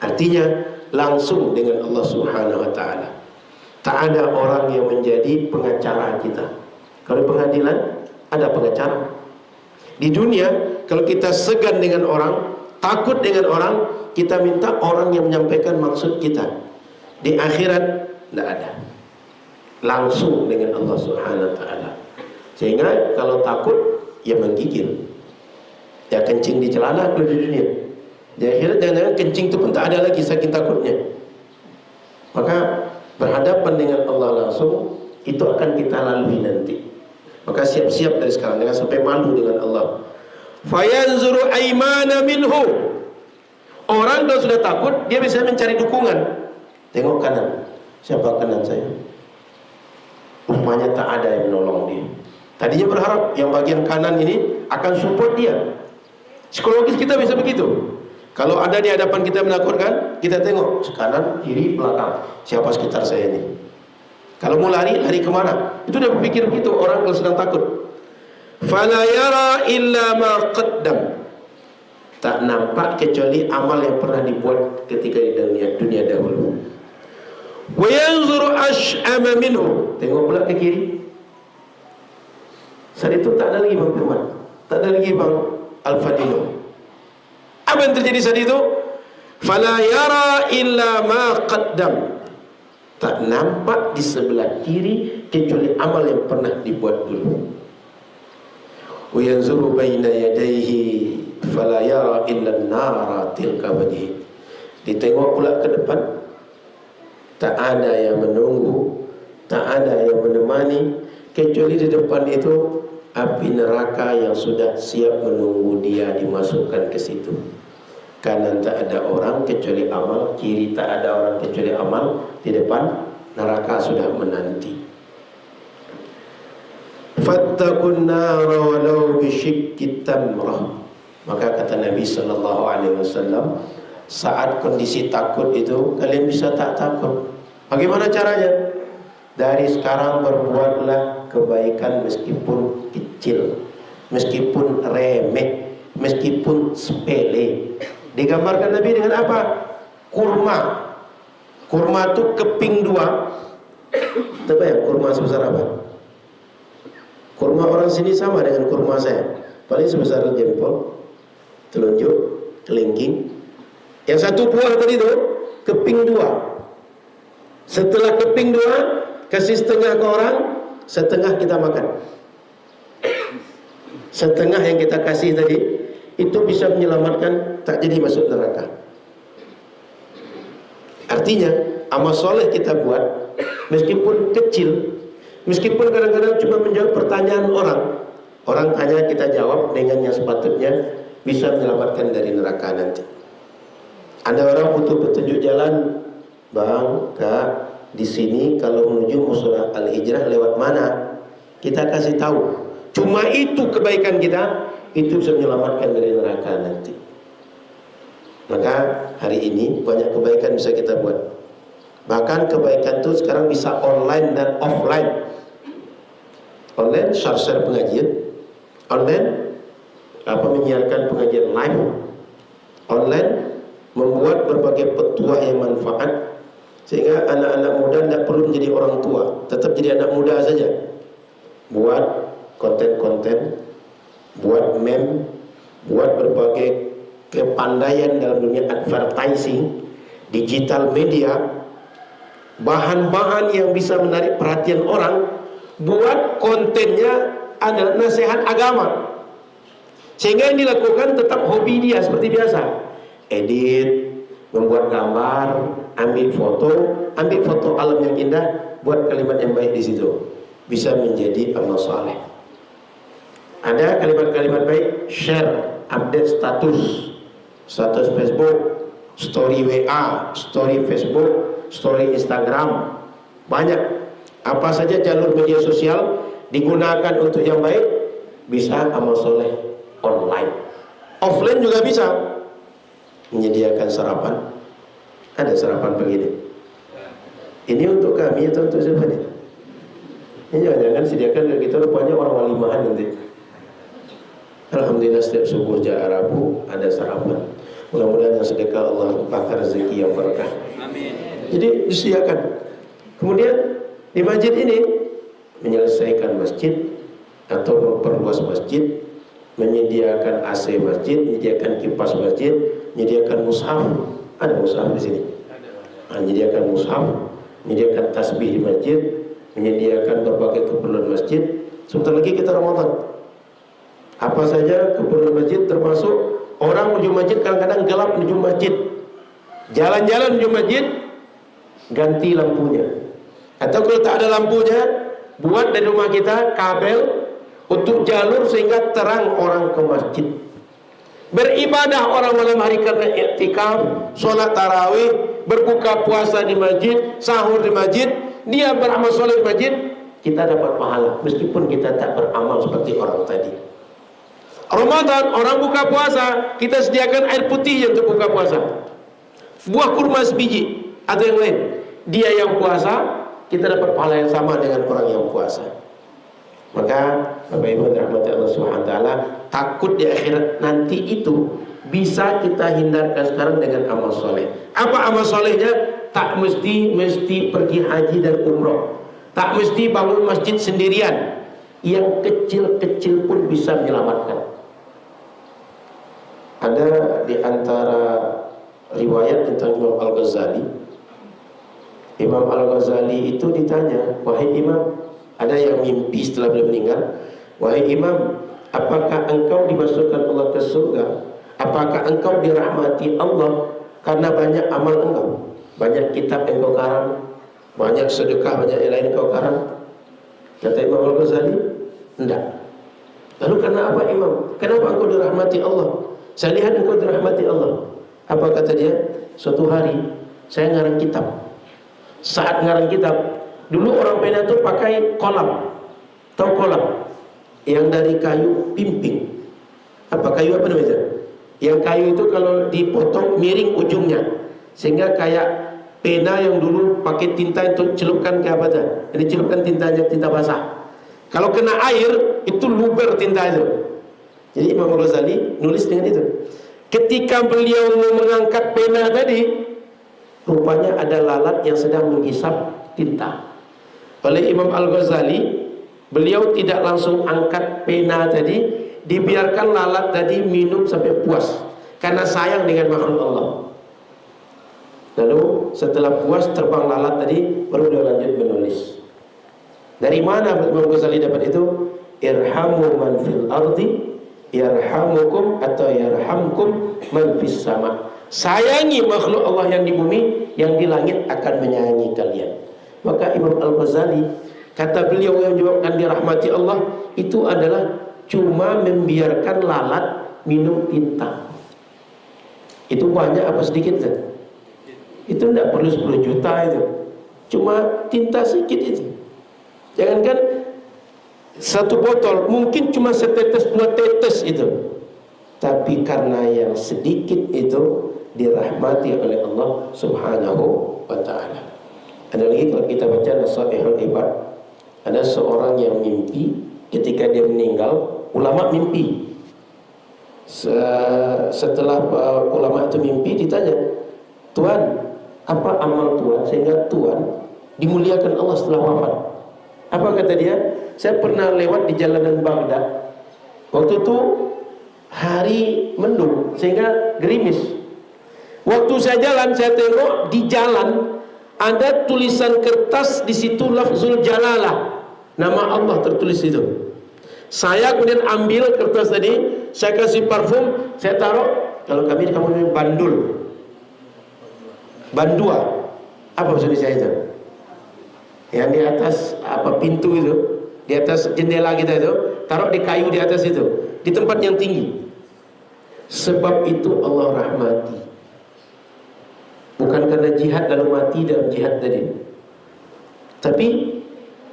Artinya langsung dengan Allah Subhanahu wa taala. Tak ada orang yang menjadi pengacara kita. Kalau di pengadilan ada pengacara. Di dunia kalau kita segan dengan orang, takut dengan orang, kita minta orang yang menyampaikan maksud kita. Di akhirat tidak ada. Langsung dengan Allah Subhanahu wa taala. Sehingga kalau takut ya menggigil. Ya kencing di celana kalau di dunia. Di akhirat jangan-jangan kencing itu pun tak ada lagi saking takutnya. Maka berhadapan dengan Allah langsung itu akan kita lalui nanti. Maka siap-siap dari sekarang, jangan sampai malu dengan Allah. Fayanzuru aymana minhu. Orang kalau sudah takut, dia bisa mencari dukungan. Tengok kanan, siapa kanan saya? Rupanya tak ada yang menolong dia. Tadinya berharap yang bagian kanan ini akan support dia. Psikologis kita bisa begitu. Kalau ada di hadapan kita menakutkan, kita tengok kanan, kiri, belakang. Siapa sekitar saya ini? Kalau mau lari, lari kemana? Itu udah berpikir begitu orang kalau sedang takut. Fala yara illa ma qaddam. Tak nampak kecuali amal yang pernah dibuat ketika di dunia dahulu. Wa yanzuru ash'ama minhu. Tengok pula ke kiri. Saat itu tak ada lagi Bang Firman, tak ada lagi Bang Al-Fadilo. Apa yang terjadi saat itu? Fala yara illa ma qaddam. Tak nampak di sebelah kiri kecuali amal yang pernah dibuat dulu. Wa yanzuru baina yadayhi fala yara illa an-nara tilka wajhi. Ditengok pula ke depan, tak ada yang menunggu, tak ada yang menemani, kecuali di depan itu api neraka yang sudah siap menunggu dia dimasukkan ke situ. Kanan tak ada orang kecuali amal, kiri tak ada orang kecuali amal, di depan neraka sudah menanti. Fattaqun nara walau bisyikki tamrah. Maka kata Nabi sallallahu alaihi wasallam, saat kondisi takut itu kalian bisa tak takut. Bagaimana caranya? Dari sekarang berbuatlah kebaikan meskipun kecil, meskipun remeh, meskipun sepele. Digambarkan Nabi dengan apa? Kurma. Kurma itu keping 2. Tahu ya kurma sebesar apa? Kurma orang sini sama dengan kurma saya, paling sebesar jempol, telunjuk, kelingking. Yang satu buah tadi itu keping 2. Setelah keping 2 kasih setengah ke orang, setengah kita makan. Setengah yang kita kasih tadi itu bisa menyelamatkan, tak jadi masuk neraka. Artinya amal soleh kita buat meskipun kecil, meskipun kadang-kadang cuma menjawab pertanyaan orang, orang tanya kita jawab dengan yang sepatutnya, bisa menyelamatkan dari neraka nanti. Ada orang butuh petunjuk jalan, bang, kak, di sini kalau menuju Musola Al-Hijrah lewat mana? Kita kasih tahu. Cuma itu kebaikan kita, itu bisa menyelamatkan dari neraka nanti. Maka hari ini banyak kebaikan bisa kita buat. Bahkan kebaikan itu sekarang bisa online dan offline. Online share pengajian, online menyiarkan pengajian live, online membuat berbagai petuah yang manfaat, sehingga anak-anak muda tidak perlu menjadi orang tua, tetap jadi anak muda saja. Buat konten-konten, buat meme, buat berbagai kepandaian dalam dunia advertising, digital media, bahan-bahan yang bisa menarik perhatian orang. Buat kontennya adalah nasihat agama, sehingga yang dilakukan tetap hobi dia seperti biasa. Edit, membuat gambar, ambil foto alam yang indah, buat kalimat yang baik di situ, bisa menjadi amal saleh. Ada kalimat-kalimat baik, share, update status Facebook, story WA, story Facebook, story Instagram, banyak. Apa saja jalur media sosial digunakan untuk yang baik, bisa amal soleh online. Offline juga bisa. Menyediakan sarapan. Ada sarapan begini. Ini untuk kami atau untuk siapa nih? Ini jangan sediakan ke kita, rupanya orang walimahan nanti. Alhamdulillah setiap subuh ja'a Rabu ada sarapan. Mudah-mudahan yang sedekah Allah bakar rezeki yang berkah. Amin. Jadi disediakan. Kemudian di masjid ini menyelesaikan masjid atau memperluas masjid, menyediakan AC masjid, menyediakan kipas masjid, menyediakan mushaf. Ada mushaf di sini. Menyediakan mushaf, menyediakan tasbih di masjid, menyediakan berbagai keperluan masjid. Sebentar lagi kita Ramadan. Apa saja keperluan masjid, termasuk orang menuju masjid kadang-kadang gelap menuju masjid. Jalan-jalan menuju masjid, ganti lampunya. Atau kalau tak ada lampunya, buat dari rumah kita kabel untuk jalur sehingga terang orang ke masjid. Beribadah orang malam hari karena i'tikaf, sholat tarawih, berbuka puasa di masjid, sahur di masjid, dia beramal soleh di masjid, kita dapat pahala meskipun kita tak beramal seperti orang tadi. Ramadan, orang buka puasa, kita sediakan air putih untuk buka puasa, buah kurma sebiji atau yang lain. Dia yang puasa, kita dapat pahala yang sama dengan orang yang puasa. Maka Bapak Ibu rahmati Allah Subhanahu wa taala, takut di akhirat nanti itu bisa kita hindarkan sekarang dengan amal soleh. Apa amal solehnya? Tak mesti pergi haji dan umroh, tak mesti bangun masjid sendirian. Yang kecil-kecil pun bisa menyelamatkan. Ada di antara riwayat tentang Imam Al-Ghazali. Imam Al-Ghazali itu ditanya, wahai Imam, ada yang mimpi setelah beliau meninggal, wahai Imam, apakah engkau dimasukkan Allah ke surga Apakah engkau dirahmati Allah karena banyak amal engkau, banyak kitab yang kau karang, banyak sedekah, banyak yang lain kau karang? Kata Imam Al-Ghazali, enggak. Lalu karena apa Imam? Kenapa engkau dirahmati Allah? Saya lihat engkau dirahmati Allah. Apa kata dia? Suatu hari saya ngarang kitab. Saat ngarang kitab, dulu orang pena itu pakai kolam. Tahu kolam? Yang dari kayu pimping. Apa kayu apa namanya? Yang kayu itu kalau dipotong miring ujungnya, sehingga kayak pena yang dulu pakai tinta untuk celupkan ke apa dah? Jadi celupkan tintanya, tinta basah. Kalau kena air itu luber tinta itu. Jadi Imam Ghazali nulis dengan itu. Ketika beliau mengangkat pena tadi, rupanya ada lalat yang sedang menghisap tinta. Oleh Imam Al-Ghazali, beliau tidak langsung angkat pena tadi, dibiarkan lalat tadi minum sampai puas, karena sayang dengan makhluk Allah. Lalu setelah puas terbang lalat tadi, baru dia lanjut menulis. Dari mana Imam Ghazali dapat itu? Irhamu man fil ardi yarhamukum atau yarhamkum man fis sama. Sayangi makhluk Allah yang di bumi, yang di langit akan menyayangi kalian. Maka Imam Al-Ghazali, kata beliau yang menyebabkan dirahmati Allah itu adalah cuma membiarkan lalat minum tinta. Itu banyak apa sedikit kan? Itu tidak perlu 10 juta itu. Cuma tinta sedikit itu. Jangankan satu botol, mungkin cuma setetes 2 tetes itu. Tapi karena yang sedikit itu dirahmati oleh Allah Subhanahu wa ta'ala. Ada lagi kalau kita baca Nasaihul Ibad, ada seorang yang mimpi ketika dia meninggal. Ulama mimpi. Setelah ulama itu mimpi, ditanya, Tuhan, apa amal Tuhan sehingga Tuhan dimuliakan Allah setelah wafat? Apa kata dia? Saya pernah lewat di jalanan Baghdad. Waktu itu hari mendung sehingga gerimis. Waktu saya jalan, saya tengok di jalan ada tulisan kertas, di situ lafzul jalalah, nama Allah tertulis itu. Saya kemudian ambil kertas tadi, saya kasih parfum, saya taruh. Kalau kami di kampung bandul, bandua, apa maksud saya itu? Yang di atas apa pintu itu, di atas jendela kita itu, taruh di kayu di atas itu, di tempat yang tinggi. Sebab itu Allah rahmati. Bukan karena jihad lalu mati dalam jihad tadi, tapi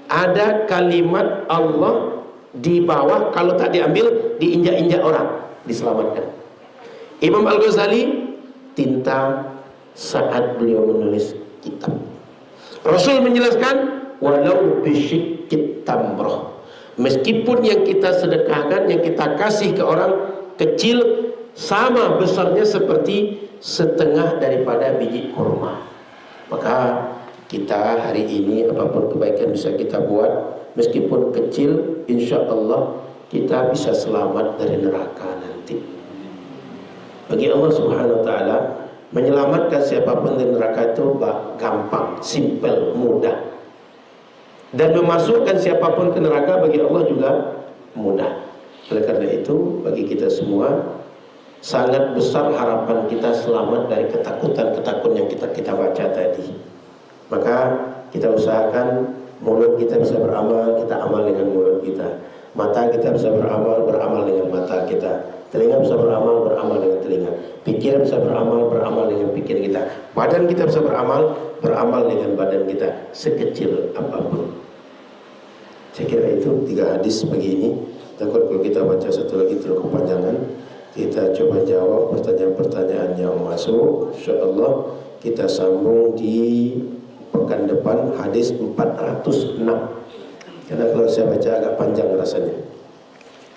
ada kalimat Allah di bawah, kalau tak diambil diinjak-injak orang, diselamatkan. Imam Al-Ghazali tinta saat beliau menulis kitab. Rasul menjelaskan walau bisyikit tamroh, meskipun yang kita sedekahkan, yang kita kasih ke orang kecil, sama besarnya seperti setengah daripada biji kurma. Maka kita hari ini apapun kebaikan bisa kita buat, meskipun kecil, insya Allah kita bisa selamat dari neraka nanti. Bagi Allah Subhanahu wa ta'ala, menyelamatkan siapapun dari neraka itu gampang, simple, mudah. Dan memasukkan siapapun ke neraka bagi Allah juga mudah. Oleh karena itu, bagi kita semua sangat besar harapan kita selamat dari ketakutan-ketakutan yang kita baca tadi. Maka kita usahakan mulut kita bisa beramal, kita amal dengan mulut kita. Mata kita bisa beramal dengan mata kita. Telinga bisa beramal dengan telinga. Pikiran bisa beramal dengan pikiran kita. Badan kita bisa beramal dengan badan kita, sekecil apapun. Saya kira itu 3 hadis pagi ini. Takut kalau kita baca satu lagi terlalu kepanjangan. Kita coba jawab pertanyaan-pertanyaan yang masuk. InsyaAllah kita sambung di pekan depan hadis 406. Karena kalau saya baca agak panjang rasanya.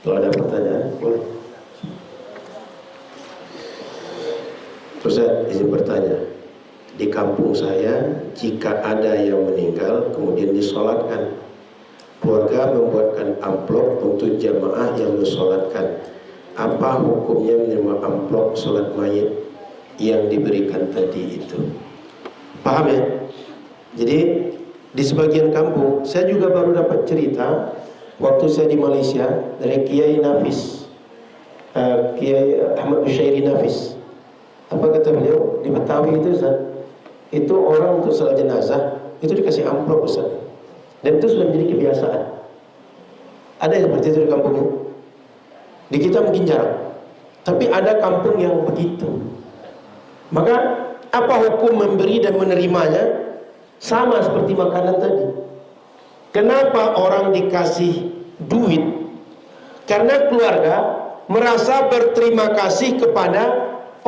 Kalau ada pertanyaan, boleh. Terus saya izin bertanya, di kampung saya jika ada yang meninggal kemudian disolatkan, keluarga membuatkan amplop untuk jamaah yang disolatkan, apa hukumnya menerima amplop solat mayit yang diberikan tadi itu? Paham ya? Jadi di sebagian kampung, saya juga baru dapat cerita waktu saya di Malaysia dari Kiai Nafis. Kiai Ahmad Busyairi Nafis. Apa kata beliau? Di Betawi itu Ustaz, itu orang untuk salat jenazah itu dikasih amplop Ustaz. Dan itu sudah menjadi kebiasaan. Ada yang seperti itu di kampungnya? Di kita mungkin jarang, tapi ada kampung yang begitu. Maka apa hukum memberi dan menerimanya? Sama seperti makanan tadi. Kenapa orang dikasih duit? Karena keluarga merasa berterima kasih kepada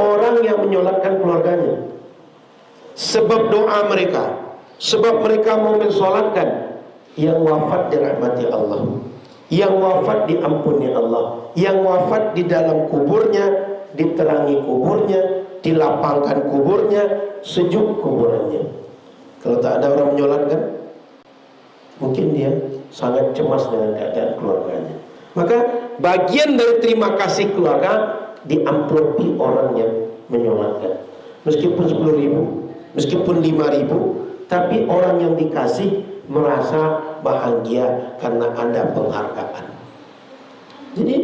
orang yang menyolatkan keluarganya. Sebab doa mereka, sebab mereka mau mensolatkan yang wafat dirahmati Allah, yang wafat diampuni Allah, yang wafat di dalam kuburnya, diterangi kuburnya, dilapangkan kuburnya, sejuk kuburannya. Kalau tak ada orang menyolatkan, mungkin dia sangat cemas dengan keadaan keluarganya. Maka bagian dari terima kasih keluarga diamplopi orang yang menyolatkan. Meskipun 10.000, meskipun 5.000, tapi orang yang dikasih merasa bahagia karena ada penghargaan. Jadi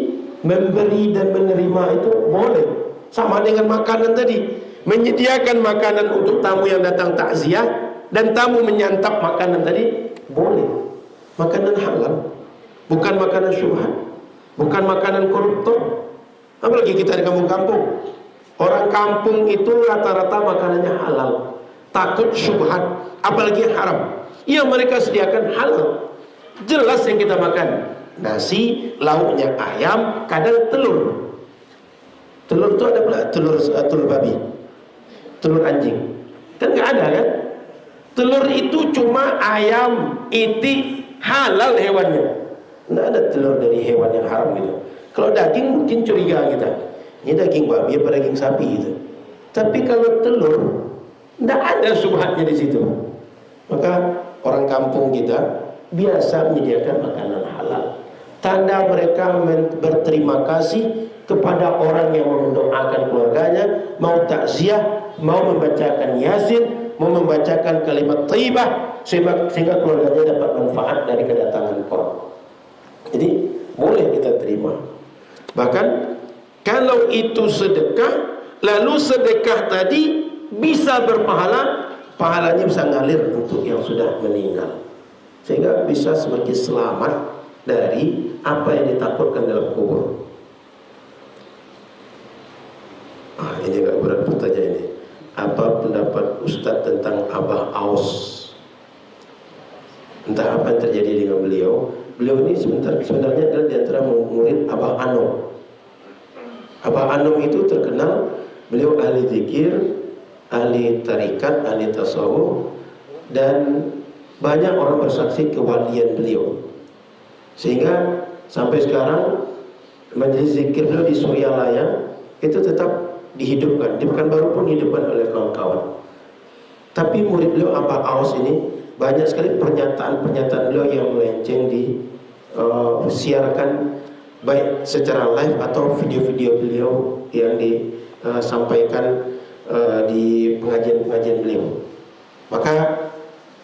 memberi dan menerima itu boleh. Sama dengan makanan tadi, menyediakan makanan untuk tamu yang datang takziah dan tamu menyantap makanan tadi boleh. Makanan halal, bukan makanan syubhat, bukan makanan koruptor. Apalagi kita di kampung-kampung, orang kampung itu rata-rata makanannya halal, takut syubhat, apalagi yang haram. Yang mereka sediakan halal. Jelas yang kita makan nasi, lauknya ayam, kadang telur. Telur itu ada pula telur babi, telur anjing. Kan nggak ada kan? Telur itu cuma ayam, itik, halal hewannya. Nggak ada telur dari hewan yang haram gitu. Kalau daging mungkin curiga kita, ini daging babi apa daging sapi gitu. Tapi kalau telur, nggak ada subhatnya di situ. Maka orang kampung kita biasa menyediakan makanan halal. Tanda mereka berterima kasih kepada orang yang mendoakan keluarganya, mau takziah, mau membacakan yasin, mau membacakan kalimat thayyibah, sehingga keluarganya dapat manfaat dari kedatangan orang. Jadi boleh kita terima. Bahkan kalau itu sedekah, lalu sedekah tadi bisa berpahala, pahalanya bisa ngalir untuk yang sudah meninggal, sehingga bisa semakin selamat dari apa yang ditakutkan dalam kubur. Ini agak berat pertanyaan ini. Apa pendapat Ustadz tentang Abah Aus? Entah apa yang terjadi dengan beliau. Beliau ini sebenarnya adalah di antara murid Abah Anom. Abah Anom itu terkenal, beliau ahli zikir, ahli tarikat, ahli tasawuf, dan banyak orang bersaksi kewalian beliau. Sehingga sampai sekarang majelis zikir beliau di Suryalaya itu tetap dihidupkan. Di Pekanbaru pun dihidupkan oleh kawan-kawan. Tapi murid beliau Abah Aus ini banyak sekali pernyataan-pernyataan beliau yang melenceng disiarkan baik secara live atau video-video beliau yang disampaikan di pengajian-pengajian beliau. Maka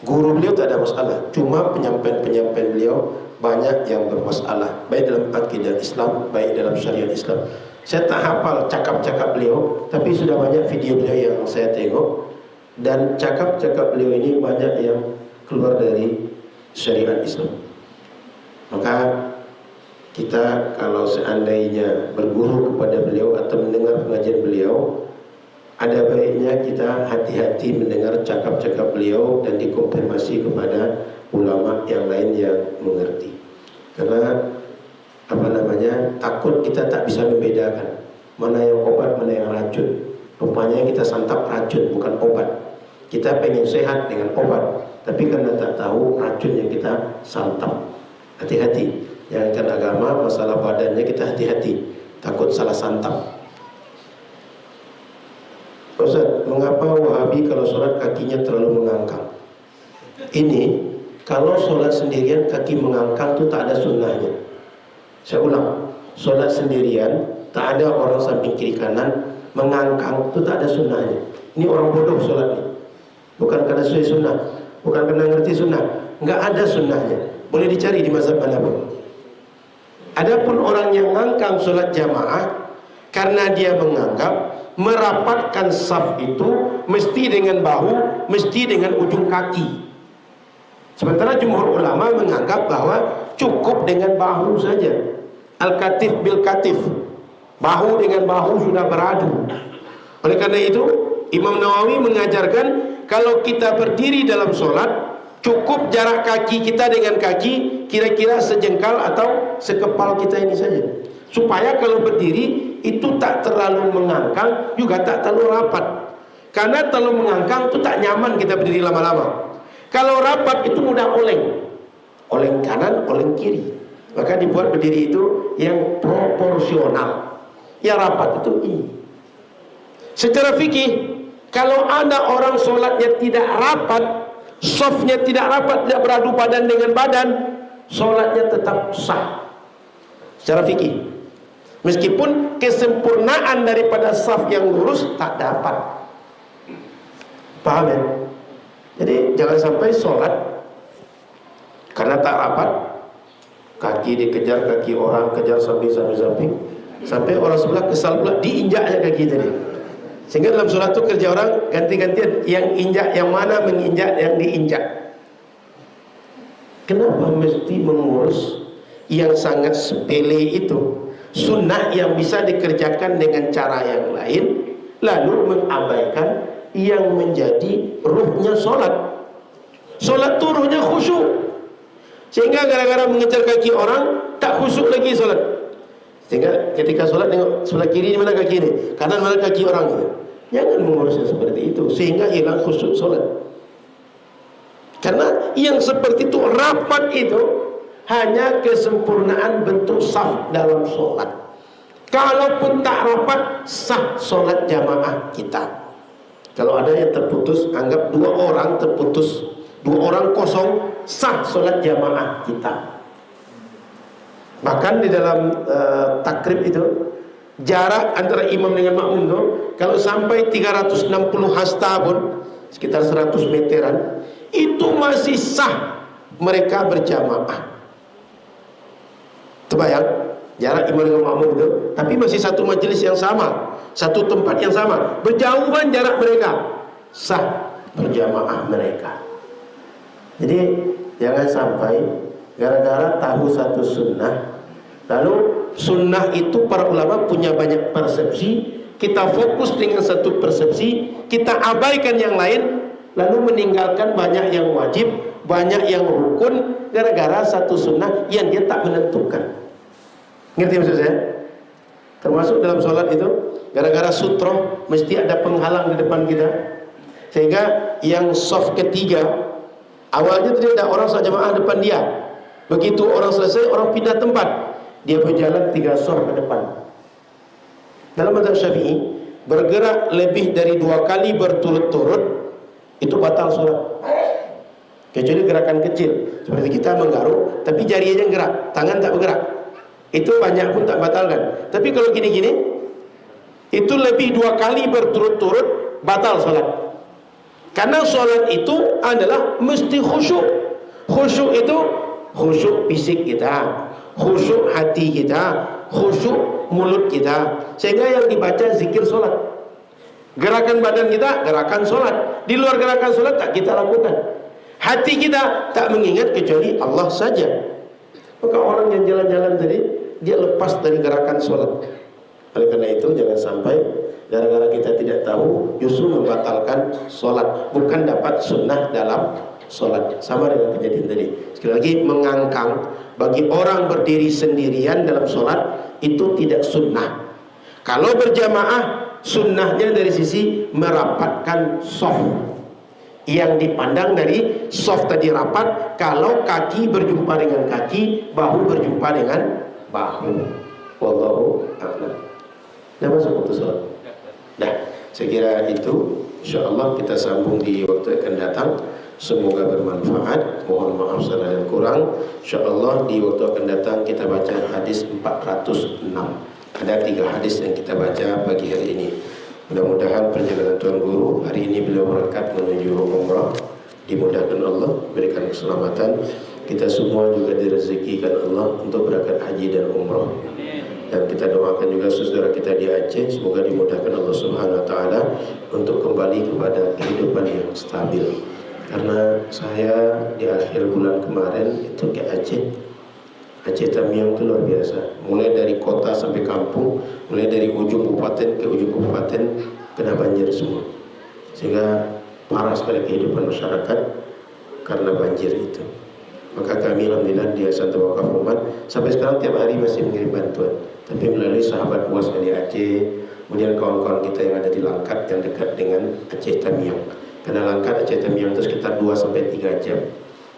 guru beliau tak ada masalah, cuma penyampaian-penyampaian beliau banyak yang bermasalah, baik dalam akidah Islam, baik dalam syariat Islam. Saya tak hafal cakap-cakap beliau, tapi sudah banyak video beliau yang saya tengok, dan cakap-cakap beliau ini banyak yang keluar dari syariat Islam. Maka kita kalau seandainya berguru kepada beliau atau mendengar pengajian beliau, ada baiknya kita hati-hati mendengar cakap-cakap beliau dan dikonfirmasi kepada ulama yang lain yang mengerti. Karena takut kita tak bisa membedakan mana yang obat, mana yang racun. Rupanya kita santap racun, bukan obat. Kita pengen sehat dengan obat, tapi karena tak tahu racun yang kita santap. Hati-hati, jangankan agama, masalah badannya kita hati-hati, takut salah santap. Ustaz, mengapa Wahabi kalau sholat kakinya terlalu mengangkang? Ini kalau sholat sendirian kaki mengangkang itu tak ada sunnahnya. Saya ulang, sholat sendirian tak ada orang samping kiri kanan mengangkang, itu tak ada sunnahnya. Ini orang bodoh sholatnya, bukan karena sesuai sunnah, bukan karena ngerti sunnah, nggak ada sunnahnya. Boleh dicari di mazhab manapun. Adapun orang yang ngangkang sholat jamaah, Karena dia menganggap merapatkan saf itu mesti dengan bahu, mesti dengan ujung kaki. Sementara jumhur ulama menganggap bahwa cukup dengan bahu saja. Al-katif bil katif, bahu dengan bahu sudah beradu. Oleh karena itu Imam Nawawi mengajarkan kalau kita berdiri dalam sholat, cukup jarak kaki kita dengan kaki kira-kira sejengkal atau sekepal kita ini saja, supaya kalau berdiri itu tak terlalu mengangkang juga tak terlalu rapat. Karena terlalu mengangkang itu tak nyaman kita berdiri lama-lama. Kalau rapat itu mudah oleng, oleng kanan, oleng kiri. Maka dibuat berdiri itu yang proporsional. Yang rapat itu ini. Secara fikih, kalau ada orang sholatnya tidak rapat, softnya tidak rapat, tidak beradu badan dengan badan, sholatnya tetap sah secara fikih. Meskipun kesempurnaan daripada saf yang lurus tak dapat. Paham ya? Jadi jangan sampai sholat karena tak rapat, kaki dikejar kaki orang, kejar samping, sampai orang sebelah kesal pula diinjaknya kaki tadi. Sehingga dalam sholat itu kerja orang ganti-gantian, yang injak yang mana menginjak yang diinjak. Kenapa mesti mengurus yang sangat sepele itu? Sunnah yang bisa dikerjakan dengan cara yang lain, lalu mengabaikan yang menjadi ruhnya sholat. Sholat itu ruhnya khusyuk. Sehingga gara-gara mengejar kaki orang tak khusyuk lagi sholat. Sehingga ketika sholat tengok sebelah kiri mana kaki ini, kanan mana kaki orang ini. Jangan mengurusnya seperti itu sehingga hilang khusyuk sholat. Karena yang seperti itu rapat itu hanya kesempurnaan bentuk saf dalam sholat. Kalaupun tak rapat, sah sholat jamaah kita. Kalau ada yang terputus, anggap 2 orang terputus, 2 orang kosong, sah sholat jamaah kita. Bahkan di dalam takrib itu, jarak antara imam dengan makmum itu, kalau sampai 360 hasta pun, sekitar 100 meteran, itu masih sah mereka berjamaah. Terbayang jarak imam dengan makmum itu, tapi masih satu majelis yang sama, satu tempat yang sama, berjauhan jarak mereka, sah berjamaah mereka. Jadi jangan sampai gara-gara tahu satu sunnah, lalu sunnah itu para ulama punya banyak persepsi, kita fokus dengan satu persepsi, kita abaikan yang lain, lalu meninggalkan banyak yang wajib, banyak yang rukun, gara-gara satu sunnah yang dia tak menentukan. Ngerti maksud saya? Termasuk dalam sholat itu, gara-gara sutro mesti ada penghalang di depan kita, sehingga yang soft ketiga awalnya tidak ada orang sholat jamaah depan dia. Begitu orang selesai, orang pindah tempat, dia berjalan 3 soft ke depan. Dalam mazhab Syafi'i, bergerak lebih dari 2 kali berturut-turut itu batal sholat, kecuali gerakan kecil seperti kita menggaruk tapi jari aja gerak, tangan tak bergerak, itu banyak pun tak batalkan. Tapi kalau gini-gini, itu lebih 2 kali berturut-turut batal sholat. Karena sholat itu adalah mesti khusyuk. Khusyuk itu khusyuk fisik kita, khusyuk hati kita, khusyuk mulut kita. Sehingga yang dibaca zikir sholat, gerakan badan kita gerakan sholat. Di luar gerakan sholat tak kita lakukan. Hati kita tak mengingat kecuali Allah saja. Maka orang yang jalan-jalan tadi, dia lepas dari gerakan sholat. Oleh karena itu jangan sampai gara-gara kita tidak tahu justru membatalkan sholat, bukan dapat sunnah dalam sholat. Sama dengan kejadian tadi. Sekali lagi, mengangkang bagi orang berdiri sendirian dalam sholat itu tidak sunnah. Kalau berjamaah, sunnahnya dari sisi merapatkan soft. Yang dipandang dari soft tadi rapat, kalau kaki berjumpa dengan kaki, bahu berjumpa dengan bahu. Wallahu a'lam. Dah masuk waktu sholat. Nah, saya kira itu. InsyaAllah kita sambung di waktu akan datang. Semoga bermanfaat. Mohon maaf salah dan kurang. InsyaAllah di waktu akan datang kita baca hadis 406. Ada 3 hadis yang kita baca pagi hari ini. Mudah-mudahan perjalanan Tuan Guru hari ini beliau berangkat menuju umrah, dimudahkan Allah, berikan keselamatan. Kita semua juga direzekikan Allah untuk berangkat haji dan umrah. Dan kita doakan juga saudara kita di Aceh, semoga dimudahkan Allah Subhanahu wa taala untuk kembali kepada kehidupan yang stabil. Karena saya di akhir bulan kemarin itu ke Aceh. Aceh Tamiang itu luar biasa. Mulai dari kota sampai kampung, mulai dari ujung kabupaten ke ujung kabupaten kena banjir semua. Sehingga parah sekali kehidupan masyarakat karena banjir itu. Maka kami alhamdulillah di Yayasan Tawakal Umat sampai sekarang tiap hari masih mengirim bantuan. Tapi melalui sahabat UAS di Aceh, kemudian kawan-kawan kita yang ada di Langkat yang dekat dengan Aceh Tamiang. Karena Langkat Aceh Tamiang itu sekitar 2-3 jam,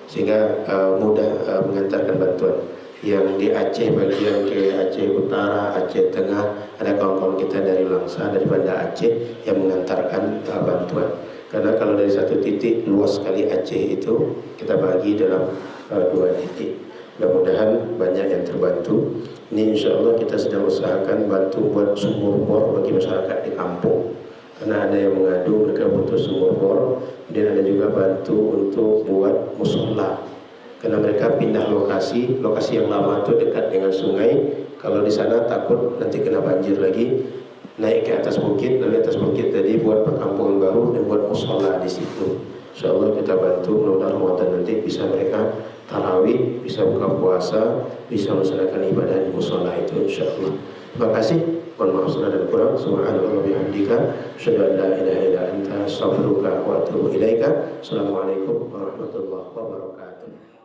sehingga mudah mengantarkan bantuan. Yang di Aceh bagian ke Aceh Utara, Aceh Tengah, ada kawan-kawan kita dari Langsa, dari Banda Aceh yang mengantarkan bantuan. Karena kalau dari satu titik luas sekali Aceh itu kita bagi dalam 2 titik. Mudah-mudahan banyak yang terbantu. Ini insya Allah kita sedang usahakan bantu buat sumur bor bagi masyarakat di kampung. Karena ada yang mengadu mereka butuh sumur bor, dan ada juga bantu untuk buat musola. Karena mereka pindah lokasi yang lama itu dekat dengan sungai. Kalau di sana takut nanti kena banjir lagi, naik ke atas bukit, dari atas bukit tadi buat perkampungan baru dan buat musola di situ. Insya Allah kita bantu, mudah-mudahan Ramadan nanti bisa mereka tarawih, bisa buka puasa, bisa melaksanakan ibadah di musola itu insya Allah. Terima kasih. Mohon maaf salah dan kurang. Subhanallah bihamdika, asyhadu an la ilaha illa anta, astaghfiruka wa atubu ilaika. Assalamualaikum warahmatullahi wabarakatuh.